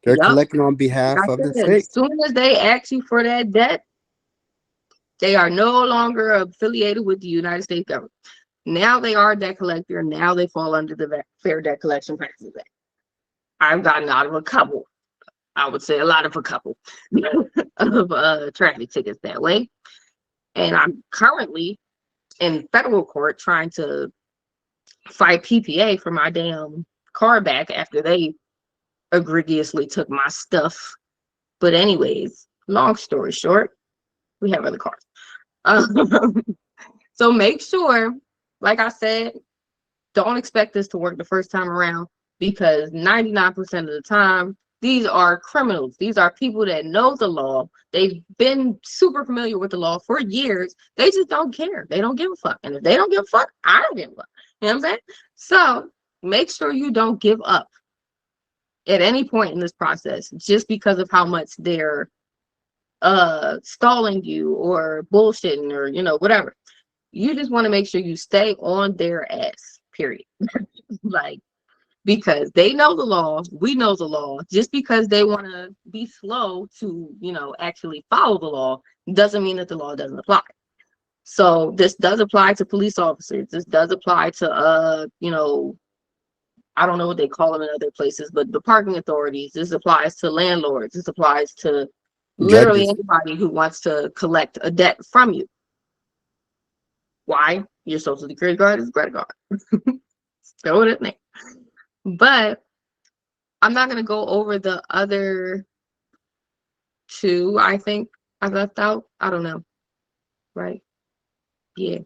They're Yep. collecting on behalf Like I of the said, as state. soon as they ask you for that debt, they are no longer affiliated with the United States government. Now they are a debt collector. Now they fall under the Fair Debt Collection Practices Act. I've gotten out of a couple, I would say a lot of a couple of traffic tickets that way. And I'm currently in federal court trying to fight PPA for my damn car back after they egregiously took my stuff. But anyways, long story short, we have other cars. So make sure, like I said, don't expect this to work the first time around, because 99% of the time, these are criminals. These are people that know the law. They've been super familiar with the law for years. They just don't care. They don't give a fuck. And if they don't give a fuck, I don't give a fuck. You know what I'm saying? So make sure you don't give up at any point in this process just because of how much they're stalling you or bullshitting or whatever. You just want to make sure you stay on their ass, period. Like, because they know the law, we know the law. Just because they want to be slow to actually follow the law doesn't mean that the law doesn't apply. So this does apply to police officers. This does apply to I don't know what they call them in other places, but the parking authorities. This applies to landlords. This applies to literally Judges. anybody who wants to collect a debt from you. Why? Your social security card is a credit card. Throw it in there. But I'm not going to go over the other two. I think I left out. I don't know. Right? Yeah.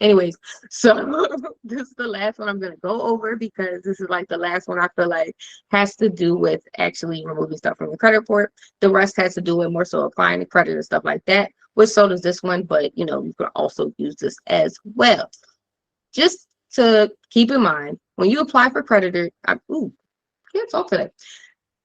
Anyways, so this is the last one I'm going to go over, because this is like the last one I feel like has to do with actually removing stuff from the credit report. The rest has to do with more so applying the credit and stuff like that, which so does this one, but you can also use this as well. Just to keep in mind, when you apply for creditor, can't talk today.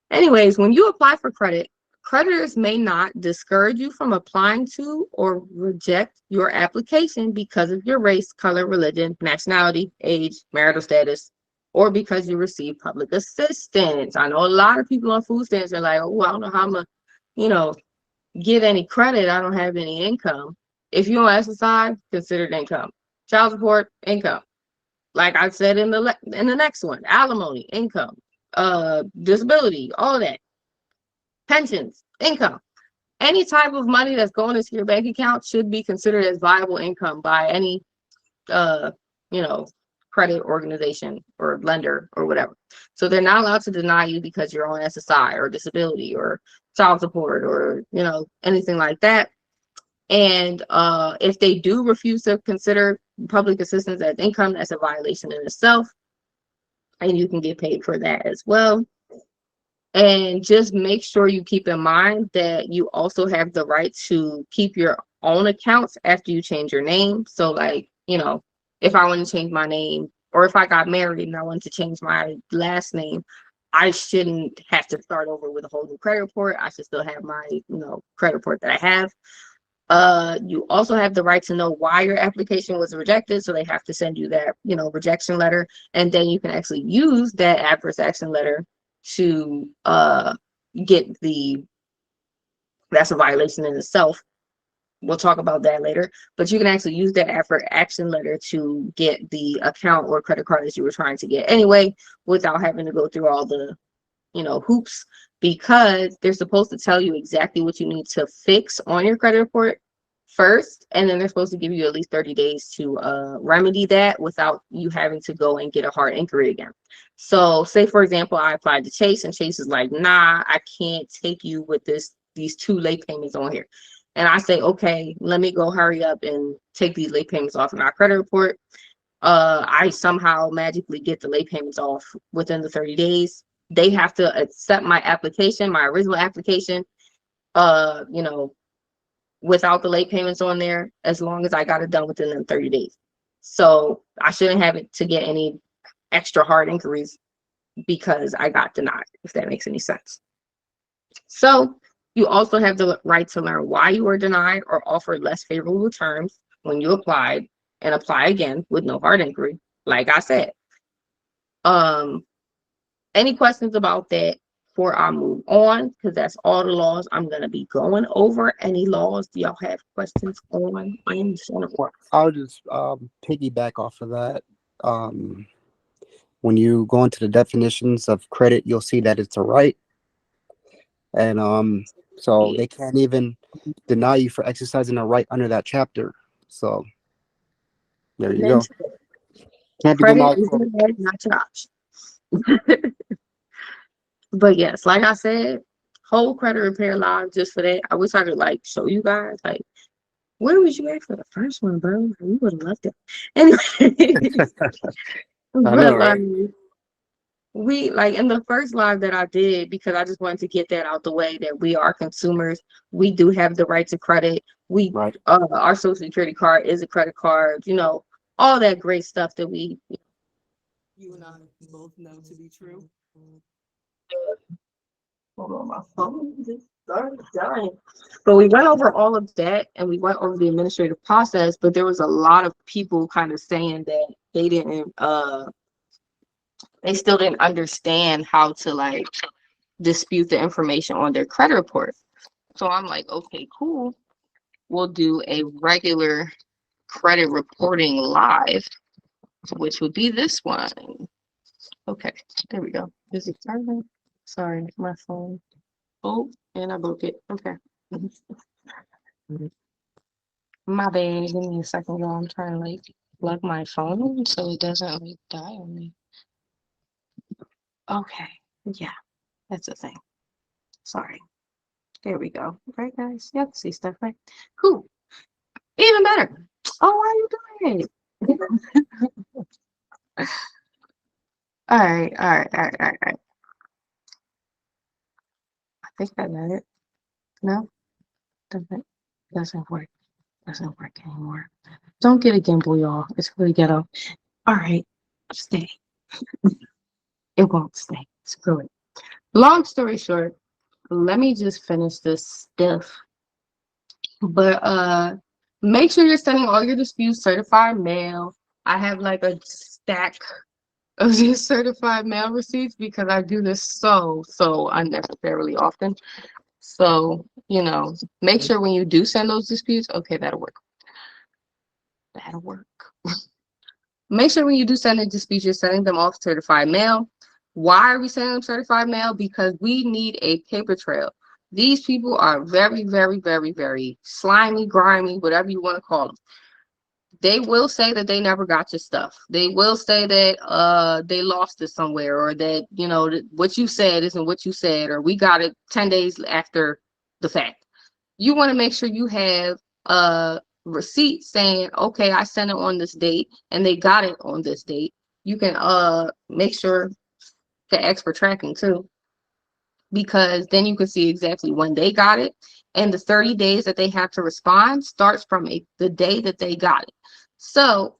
Anyways, when you apply for credit, creditors may not discourage you from applying to or reject your application because of your race, color, religion, nationality, age, marital status, or because you receive public assistance. I know a lot of people on food stamps are like, oh, I don't know how I'm gonna, get any credit. I don't have any income. If you don't exercise, considered income. Child support, income. Like I said in the next one, alimony, income, disability, all that, pensions, income. Any type of money that's going into your bank account should be considered as viable income by any uh you know credit organization or lender or whatever. So they're not allowed to deny you because you're on SSI or disability or child support or anything like that. And if they do refuse to consider public assistance as income, that's a violation in itself, and you can get paid for that as well. And just make sure you keep in mind that you also have the right to keep your own accounts after you change your name. So like, if I want to change my name, or if I got married and I want to change my last name, I shouldn't have to start over with a whole new credit report. I should still have my, credit report that I have. You also have the right to know why your application was rejected. So they have to send you that, rejection letter. And then you can actually use that adverse action letter to get that's a violation in itself. We'll talk about that later, but you can actually use that adverse action letter to get the account or credit card that you were trying to get anyway, without having to go through all the hoops, because they're supposed to tell you exactly what you need to fix on your credit report first, and then they're supposed to give you at least 30 days to remedy that without you having to go and get a hard inquiry again. So say for example, I applied to Chase and Chase is like, nah, I can't take you with these 2 late payments on here. And I say, okay, let me go hurry up and take these late payments off of my credit report. I somehow magically get the late payments off within the 30 days. They have to accept my application, my original application, you know, without the late payments on there, as long as I got it done within them 30 days. So I shouldn't have it to get any extra hard inquiries because I got denied, if that makes any sense. So you also have the right to learn why you were denied or offered less favorable terms when you applied, and apply again with no hard inquiry, like I said. Any questions about that before I move on? Because that's all the laws I'm going to be going over. Any laws do y'all have questions on? Well, I'll just piggyback off of that. When you go into the definitions of credit, you'll see that it's a right, and so they can't even deny you for exercising a right under that chapter. So there you go. Can't be Credit denied is for. not your option. But yes, like I said, whole credit repair live just for that. I wish I could like show you guys like, where was you at for the first one, bro? We would have loved it. Anyway, I know, but right? we like in the first live that I did, because I just wanted to get that out the way, that we are consumers. We do have the right to credit. We Right. Our social security card is a credit card, all that great stuff that you and I both know to be true. Hold on, my phone just started dying. But we went over all of that, and we went over the administrative process, but there was a lot of people kind of saying that they still didn't understand how to like dispute the information on their credit report. So I'm like, okay, cool. We'll do a regular credit reporting live, which would be this one. Okay, there we go. Is it starting? Sorry, my phone. Oh, and I broke it. Okay. My bad. Give me a second, y'all. I'm trying to like plug my phone so it doesn't like die on me. Okay. Yeah, that's the thing. Sorry. There we go. Right, guys? You have to see stuff, right? Cool. Even better. Oh, why are you doing it? All right. I think I got it. No, doesn't work. Doesn't work anymore. Don't get a gimbal, y'all. It's really ghetto. All right, stay. It won't stay. Screw it. Long story short, let me just finish this stuff. But make sure you're sending all your disputes certified mail. I have like a stack of these certified mail receipts because I do this so unnecessarily often. So, make sure when you do send those disputes, okay, that'll work. That'll work. Make sure when you do send a dispute, you're sending them off certified mail. Why are we sending them certified mail? Because we need a paper trail. These people are very, very, very, very slimy, grimy, whatever you want to call them. They will say that they never got your stuff. They will say that they lost it somewhere, or that what you said isn't what you said, or we got it 10 days after the fact. You want to make sure you have a receipt saying, okay, I sent it on this date and they got it on this date. You can make sure to ask for tracking too, because then you can see exactly when they got it, and the 30 days that they have to respond starts from the day that they got it. So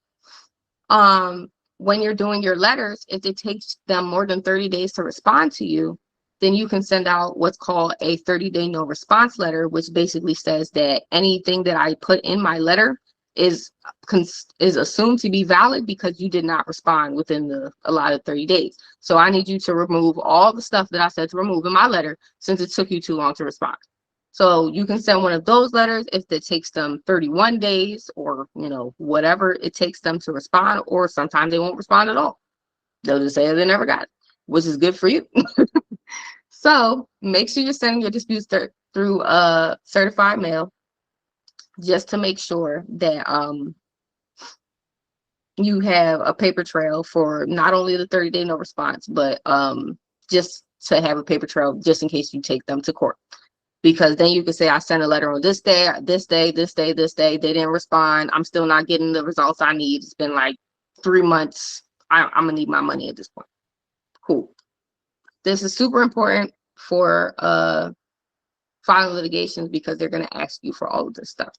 when you're doing your letters, if it takes them more than 30 days to respond to you, then you can send out what's called a 30-day no response letter, which basically says that anything that I put in my letter is assumed to be valid because you did not respond within the allotted 30 days. So I need you to remove all the stuff that I said to remove in my letter, since it took you too long to respond. So you can send one of those letters if it takes them 31 days, or whatever it takes them to respond, or sometimes they won't respond at all. They'll just say they never got it, which is good for you. So make sure you're sending your disputes through certified mail, just to make sure that you have a paper trail for not only the 30-day no response, but just to have a paper trail just in case you take them to court. Because then you can say, I sent a letter on this day, this day, this day, this day. They didn't respond. I'm still not getting the results I need. It's been like 3 months. I'm gonna need my money at this point. Cool. This is super important for filing litigations because they're gonna ask you for all of this stuff.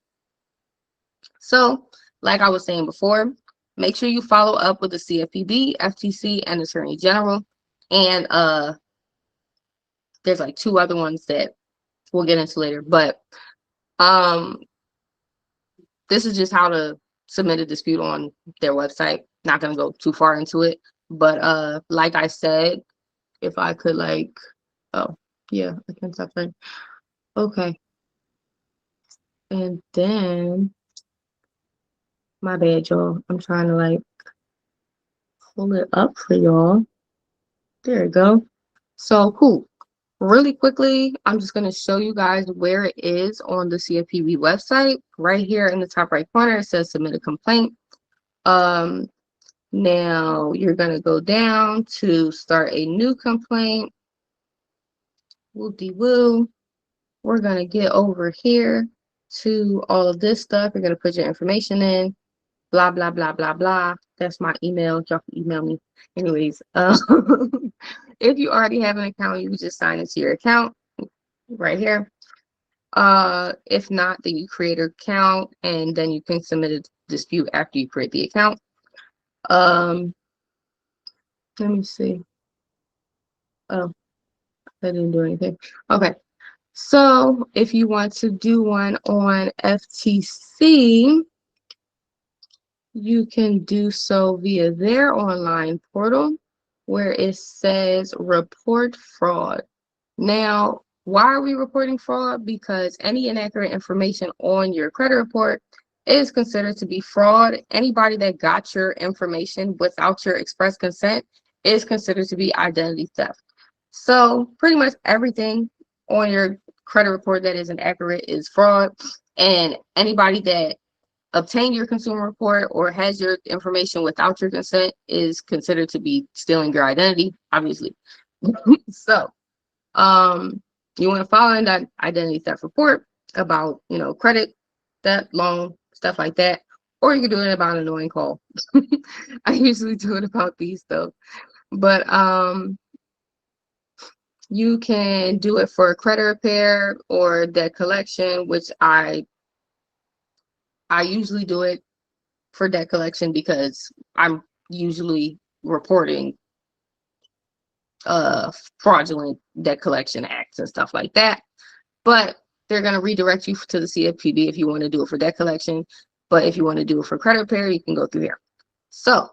So, like I was saying before, make sure you follow up with the CFPB, FTC, and Attorney General. And there's like 2 other ones that we'll get into later. But this is just how to submit a dispute on their website. Not gonna go too far into it. But like I said, if I could oh yeah, I can stop right. Okay. And then my bad, y'all. I'm trying to pull it up for y'all. There we go. So cool. Really quickly, I'm just going to show you guys where it is on the CFPB website. Right here in the top right corner, it says submit a complaint. Now you're going to go down to start a new complaint. Whoop-de-woo. We're going to get over here to all of this stuff. You're going to put your information in. Blah, blah, blah, blah, blah. That's my email. Y'all can email me. Anyways, if you already have an account, you can just sign into your account right here. If not, then you create an account and then you can submit a dispute after you create the account. Let me see. Oh, I didn't do anything. Okay. So if you want to do one on FTC, you can do so via their online portal where it says report fraud. Now, why are we reporting fraud? Because any inaccurate information on your credit report is considered to be fraud. Anybody that got your information without your express consent is considered to be identity theft. So pretty much everything on your credit report that is inaccurate is fraud. And anybody that obtained your consumer report or has your information without your consent is considered to be stealing your identity, obviously. So you want to file an identity theft report about, credit, debt, loan, stuff like that. Or you can do it about an annoying call. I usually do it about these though. But you can do it for credit repair or debt collection, which I usually do it for debt collection because I'm usually reporting fraudulent debt collection acts and stuff like that. But they're going to redirect you to the CFPB if you want to do it for debt collection. But if you want to do it for credit repair, you can go through here. So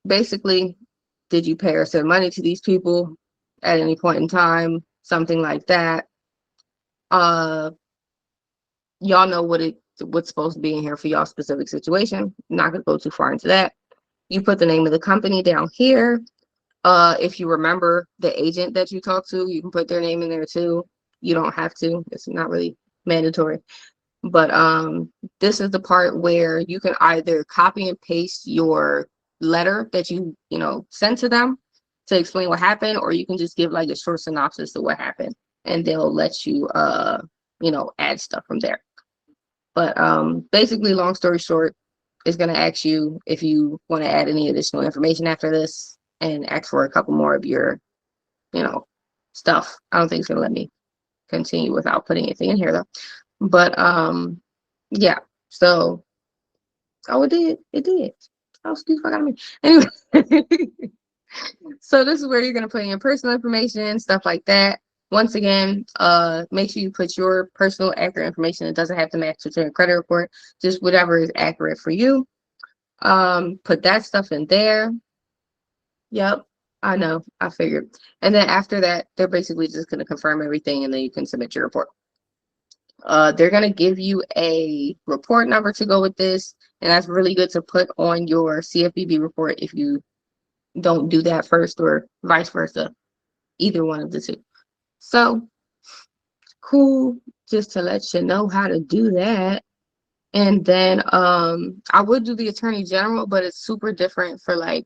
basically, did you pay or send money to these people at any point in time? Something like that. Y'all know what's supposed to be in here for y'all specific situation. Not gonna go too far into that. You put the name of the company down here. If you remember the agent that you talked to, you can put their name in there too. You don't have to. It's not really mandatory. But this is the part where you can either copy and paste your letter that you sent to them to explain what happened, or you can just give like a short synopsis of what happened, and they'll let you add stuff from there. But basically, long story short, it's going to ask you if you want to add any additional information after this and ask for a couple more of your stuff. I don't think it's going to let me continue without putting anything in here though. But yeah, so it did. Oh, excuse me, I got me. Anyway, so this is where you're gonna put in your personal information, stuff like that. Once again, make sure you put your personal accurate information. It doesn't have to match with your credit report, just whatever is accurate for you. Put that stuff in there. Yep, I know, I figured. And then after that, they're basically just gonna confirm everything, and then you can submit your report. They're going to give you a report number to go with this, and that's really good to put on your CFPB report if you don't do that first, or vice versa. either one of the two. So cool, just to let you know how to do that. And then I would do the attorney general, but it's super different for like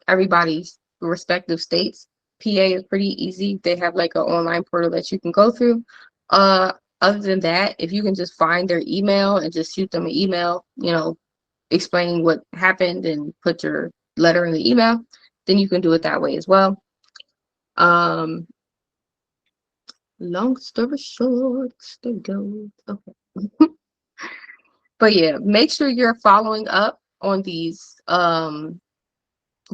everybody's respective states. PA is pretty easy. They have like an online portal that you can go through. Other than that, if you can just find their email and just shoot them an email, explaining what happened and put your letter in the email, then you can do it that way as well. Long story short, there goes. Okay. But yeah, make sure you're following up on these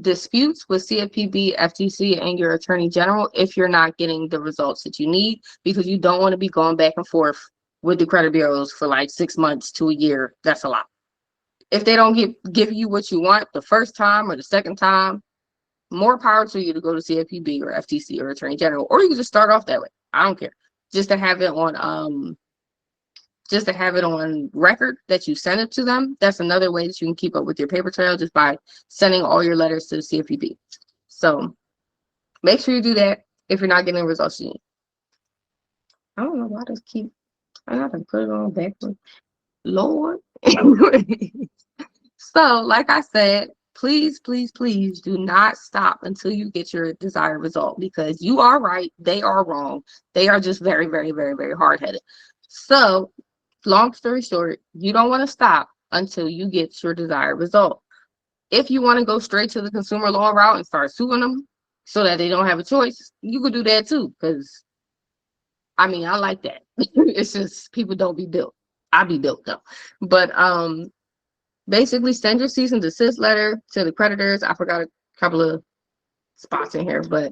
disputes with CFPB, FTC, and your attorney general if you're not getting the results that you need, because you don't want to be going back and forth with the credit bureaus for like 6 months to a year. That's a lot. If they don't give you what you want the first time or the second time, more power to you to go to CFPB or FTC or attorney general, or you can just start off that way. I don't care. Just to have it on record that you send it to them. That's another way that you can keep up with your paper trail, just by sending all your letters to the CFPB. So make sure you do that if you're not getting the results you need. I don't know why this I gotta put it on backwards. Lord. So like I said, please, please, please do not stop until you get your desired result, because you are right, they are wrong. They are just very, very, very, very hard-headed. So long story short, you don't want to stop until you get your desired result. If you want to go straight to the consumer law route and start suing them so that they don't have a choice, you could do that too, because I like that. It's just people don't be built. I be built though. But basically send your cease and desist letter to the creditors. I forgot a couple of spots in here, but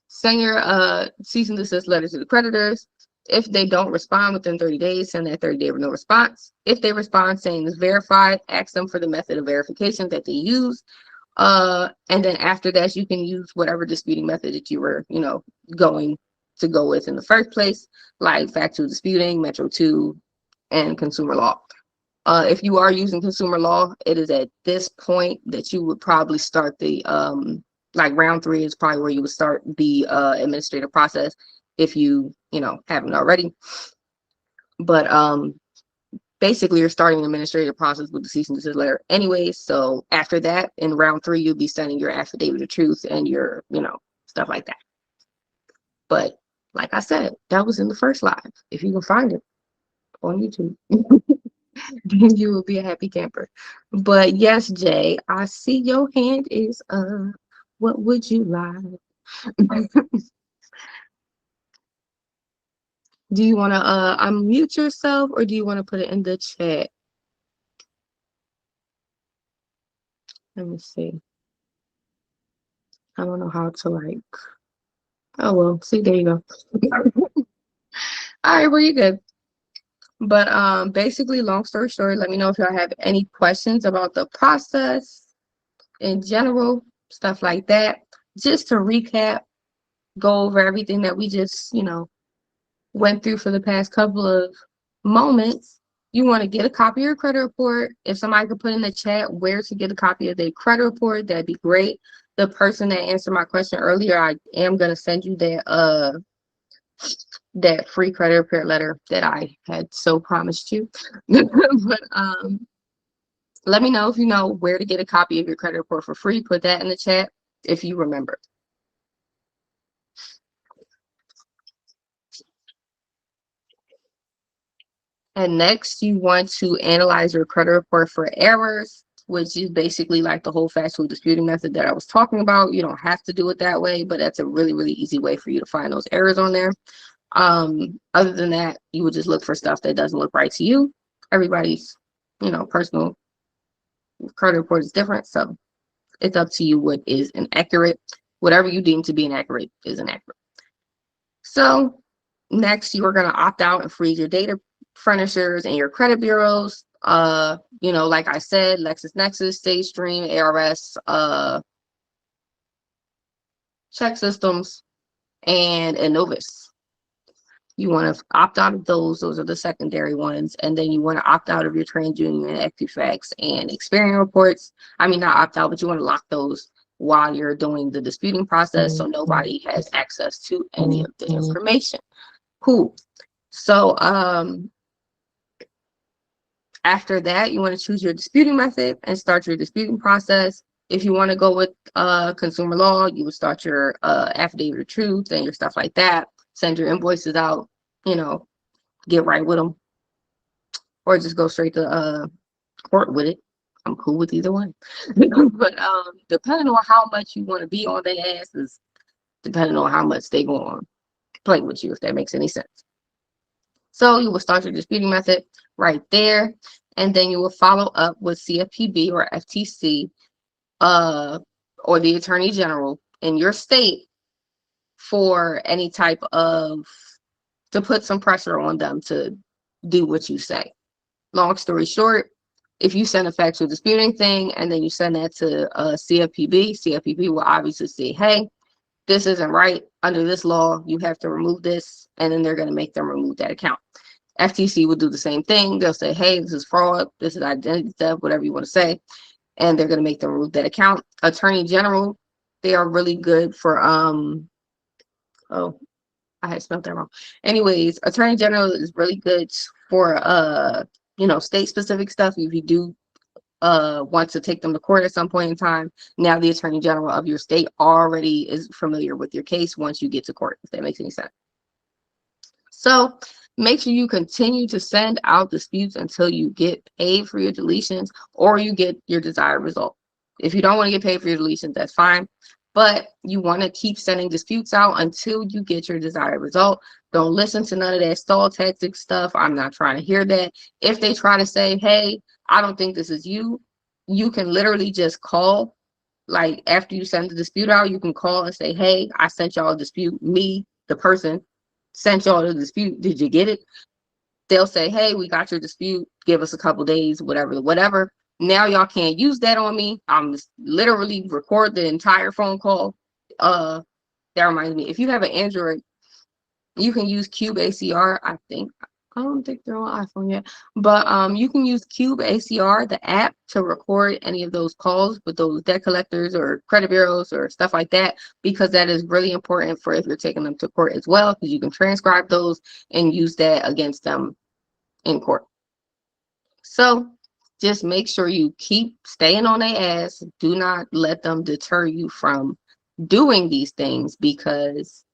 send your cease and desist letter to the creditors. If they don't respond within 30 days, send that 30-day no response. If they respond saying it's verified, ask them for the method of verification that they use. And then after that, you can use whatever disputing method that you were, going to go with in the first place, like factual disputing, Metro 2, and consumer law. If you are using consumer law, it is at this point that you would probably start the like round 3 is probably where you would start the administrative process if you haven't already. But basically you're starting the administrative process with the cease and desist letter anyway. So after that, in round 3, you'll be sending your affidavit of truth and your stuff like that. But like I said, that was in the first live. If you can find it on YouTube, then you will be a happy camper. But yes, Jay, I see your hand is up. What would you like? Do you want to unmute yourself, or do you want to put it in the chat? Let me see. I don't know how to like. Oh well, see, there you go. All right, well, you good. But basically, long story short, let me know if y'all have any questions about the process in general, stuff like that. Just to recap, go over everything that we just went through for the past couple of moments. You want to get a copy of your credit report. If somebody could put in the chat where to get a copy of their credit report, that'd be great. The person that answered my question earlier, I am going to send you that free credit repair letter that I had so promised you. But let me know if you know where to get a copy of your credit report for free. Put that in the chat if you remember. And next, you want to analyze your credit report for errors, which is basically like the whole factual disputing method that I was talking about. You don't have to do it that way, but that's a really, really easy way for you to find those errors on there. Other than that, you would just look for stuff that doesn't look right to you. Everybody's, personal credit report is different, so it's up to you what is inaccurate. Whatever you deem to be inaccurate is inaccurate. So next, you are going to opt out and freeze your data furnishers and your credit bureaus. Like I said, LexisNexis, SageStream, ARS, Check Systems, and Innovis. You want to opt out of those. Those are the secondary ones. And then you want to opt out of your TransUnion, Equifax, and Experian reports. Not opt out, but you want to lock those while you're doing the disputing process, so nobody has access to any of the information. Cool. So after that, you want to choose your disputing method and start your disputing process. If you want to go with consumer law, you would start your affidavit of truth and your stuff like that. Send your invoices out, you know, get right with them, or just go straight to court with it. I'm cool with either one. But depending on how much you want to be on their asses, depending on how much they go on play with you, if that makes any sense. So you will start your disputing method right there, and then you will follow up with CFPB or FTC or the Attorney General in your state for any type of, to put some pressure on them to do what you say. Long story short, if you send a factual disputing thing and then you send that to CFPB will obviously say, hey, this isn't right. Under this law, you have to remove this, and then they're going to make them remove that account. FTC will do the same thing. They'll say, hey, this is fraud, this is identity theft, whatever you want to say, and they're going to make them remove that account. Attorney General, they are really good for oh, I had spelled that wrong. Anyways, Attorney General is really good for state specific stuff. If you do want to take them to court at some point in time, now the Attorney General of your state already is familiar with your case once you get to court, if that makes any sense. So make sure you continue to send out disputes until you get paid for your deletions or you get your desired result. If you don't want to get paid for your deletions, that's fine, but you want to keep sending disputes out until you get your desired result. Don't listen to none of that stall tactic stuff. I'm not trying to hear that. If they try to say, hey, I don't think this is you, you can literally just call. Like after you send the dispute out, you can call and say, hey, I sent y'all a dispute. Me, the person, sent y'all the dispute. Did you get it? They'll say, hey, we got your dispute. Give us a couple days, whatever. Now y'all can't use that on me. I'm just literally record the entire phone call. That reminds me, if you have an Android, you can use Cube ACR, I think. I don't think they're on iPhone yet, but you can use Cube ACR, the app, to record any of those calls with those debt collectors or credit bureaus or stuff like that, because that is really important for if you're taking them to court as well, because you can transcribe those and use that against them in court. So just make sure you keep staying on their ass. Do not let them deter you from doing these things, because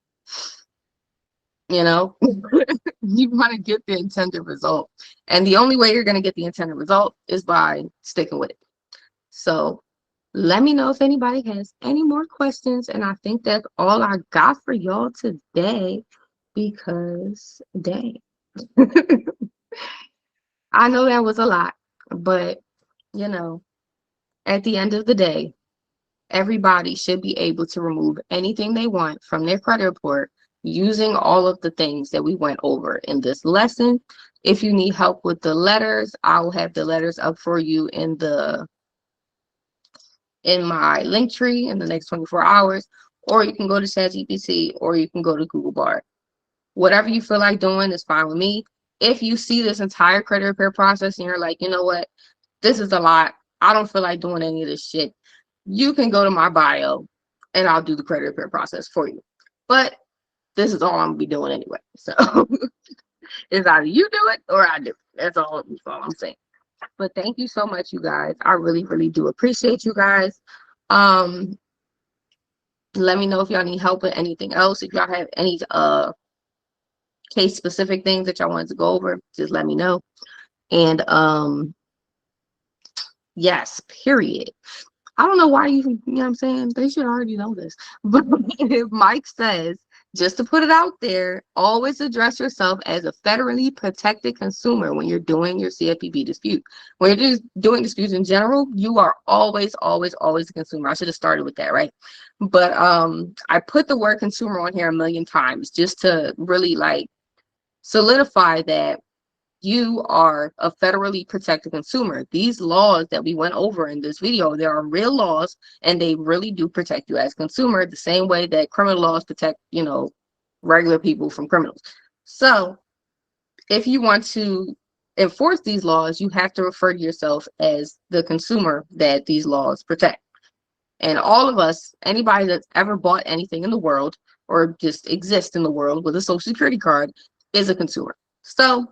you want to get the intended result, and the only way you're going to get the intended result is by sticking with it. So let me know if anybody has any more questions, and I think that's all I got for y'all today, because dang, I know that was a lot, but at the end of the day, everybody should be able to remove anything they want from their credit report using all of the things that we went over in this lesson. If you need help with the letters, I'll have the letters up for you in my link tree in the next 24 hours, or you can go to ChatGPT, or you can go to Google Bard. Whatever you feel like doing is fine with me. If you see this entire credit repair process and you're like, you know what, this is a lot, I don't feel like doing any of this shit, you can go to my bio and I'll do the credit repair process for you. But this is all I'm gonna be doing anyway. So it's either you do it or I do it. That's all I'm saying. But thank you so much, you guys. I really, really do appreciate you guys. Let me know if y'all need help with anything else. If y'all have any case specific things that y'all wanted to go over, just let me know. And yes, period. I don't know why you know what I'm saying? They should already know this. But if Mike says, just to put it out there, always address yourself as a federally protected consumer when you're doing your CFPB dispute. When you're just doing disputes in general, you are always, always, always a consumer. I should have started with that, right? But I put the word consumer on here a million times just to really like solidify that you are a federally protected consumer. These laws that we went over in this video, there are real laws, and they really do protect you as a consumer, the same way that criminal laws protect, regular people from criminals. So if you want to enforce these laws, you have to refer to yourself as the consumer that these laws protect. And all of us, anybody that's ever bought anything in the world or just exists in the world with a social security card is a consumer. So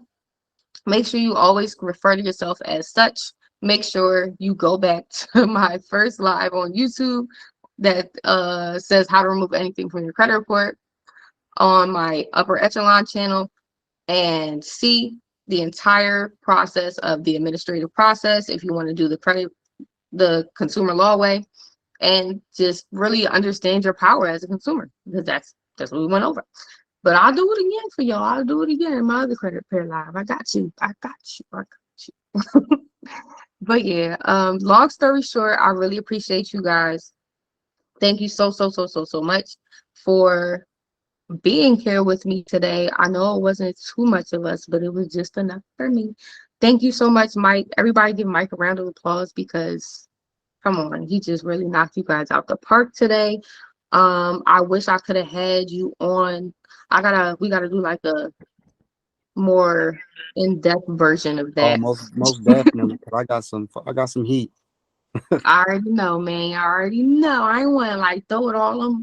make sure you always refer to yourself as such. Make sure you go back to my first live on YouTube that says how to remove anything from your credit report on my upper echelon channel and see the entire process of the administrative process if you want to do the consumer law way, and just really understand your power as a consumer, because that's what we went over. But I'll do it again for y'all. I'll do it again in my other credit repair live. I got you. I got you. I got you. But yeah, long story short, I really appreciate you guys. Thank you so much for being here with me today. I know it wasn't too much of us, but it was just enough for me. Thank you so much, Mike. Everybody give Mike a round of applause, because come on, he just really knocked you guys out the park today. I wish I could have had you on. We gotta do like a more in-depth version of Oh, that. most definitely. 'Cause I got some heat. I already know, man. I already know. I ain't want to like throw it all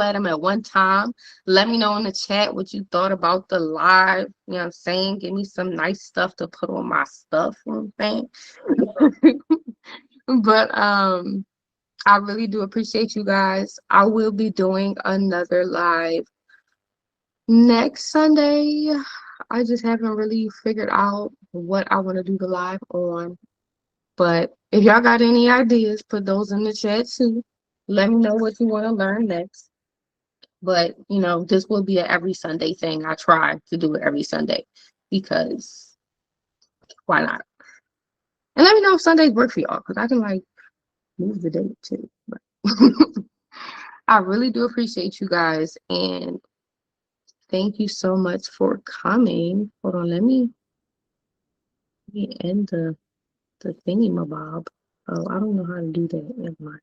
at him at one time. Let me know in the chat what you thought about the live. You know what I'm saying? Give me some nice stuff to put on my stuff. You know what I'm saying? But I really do appreciate you guys. I will be doing another live next Sunday. I just haven't really figured out what I want to do the live on. But if y'all got any ideas, put those in the chat too. Let me know what you want to learn next. But this will be an every Sunday thing. I try to do it every Sunday because why not? And let me know if Sundays work for y'all, because I can like move the date too. But I really do appreciate you guys, and thank you so much for coming. Hold on, let me end the thingy mabob. Oh, I don't know how to do that. Never mind.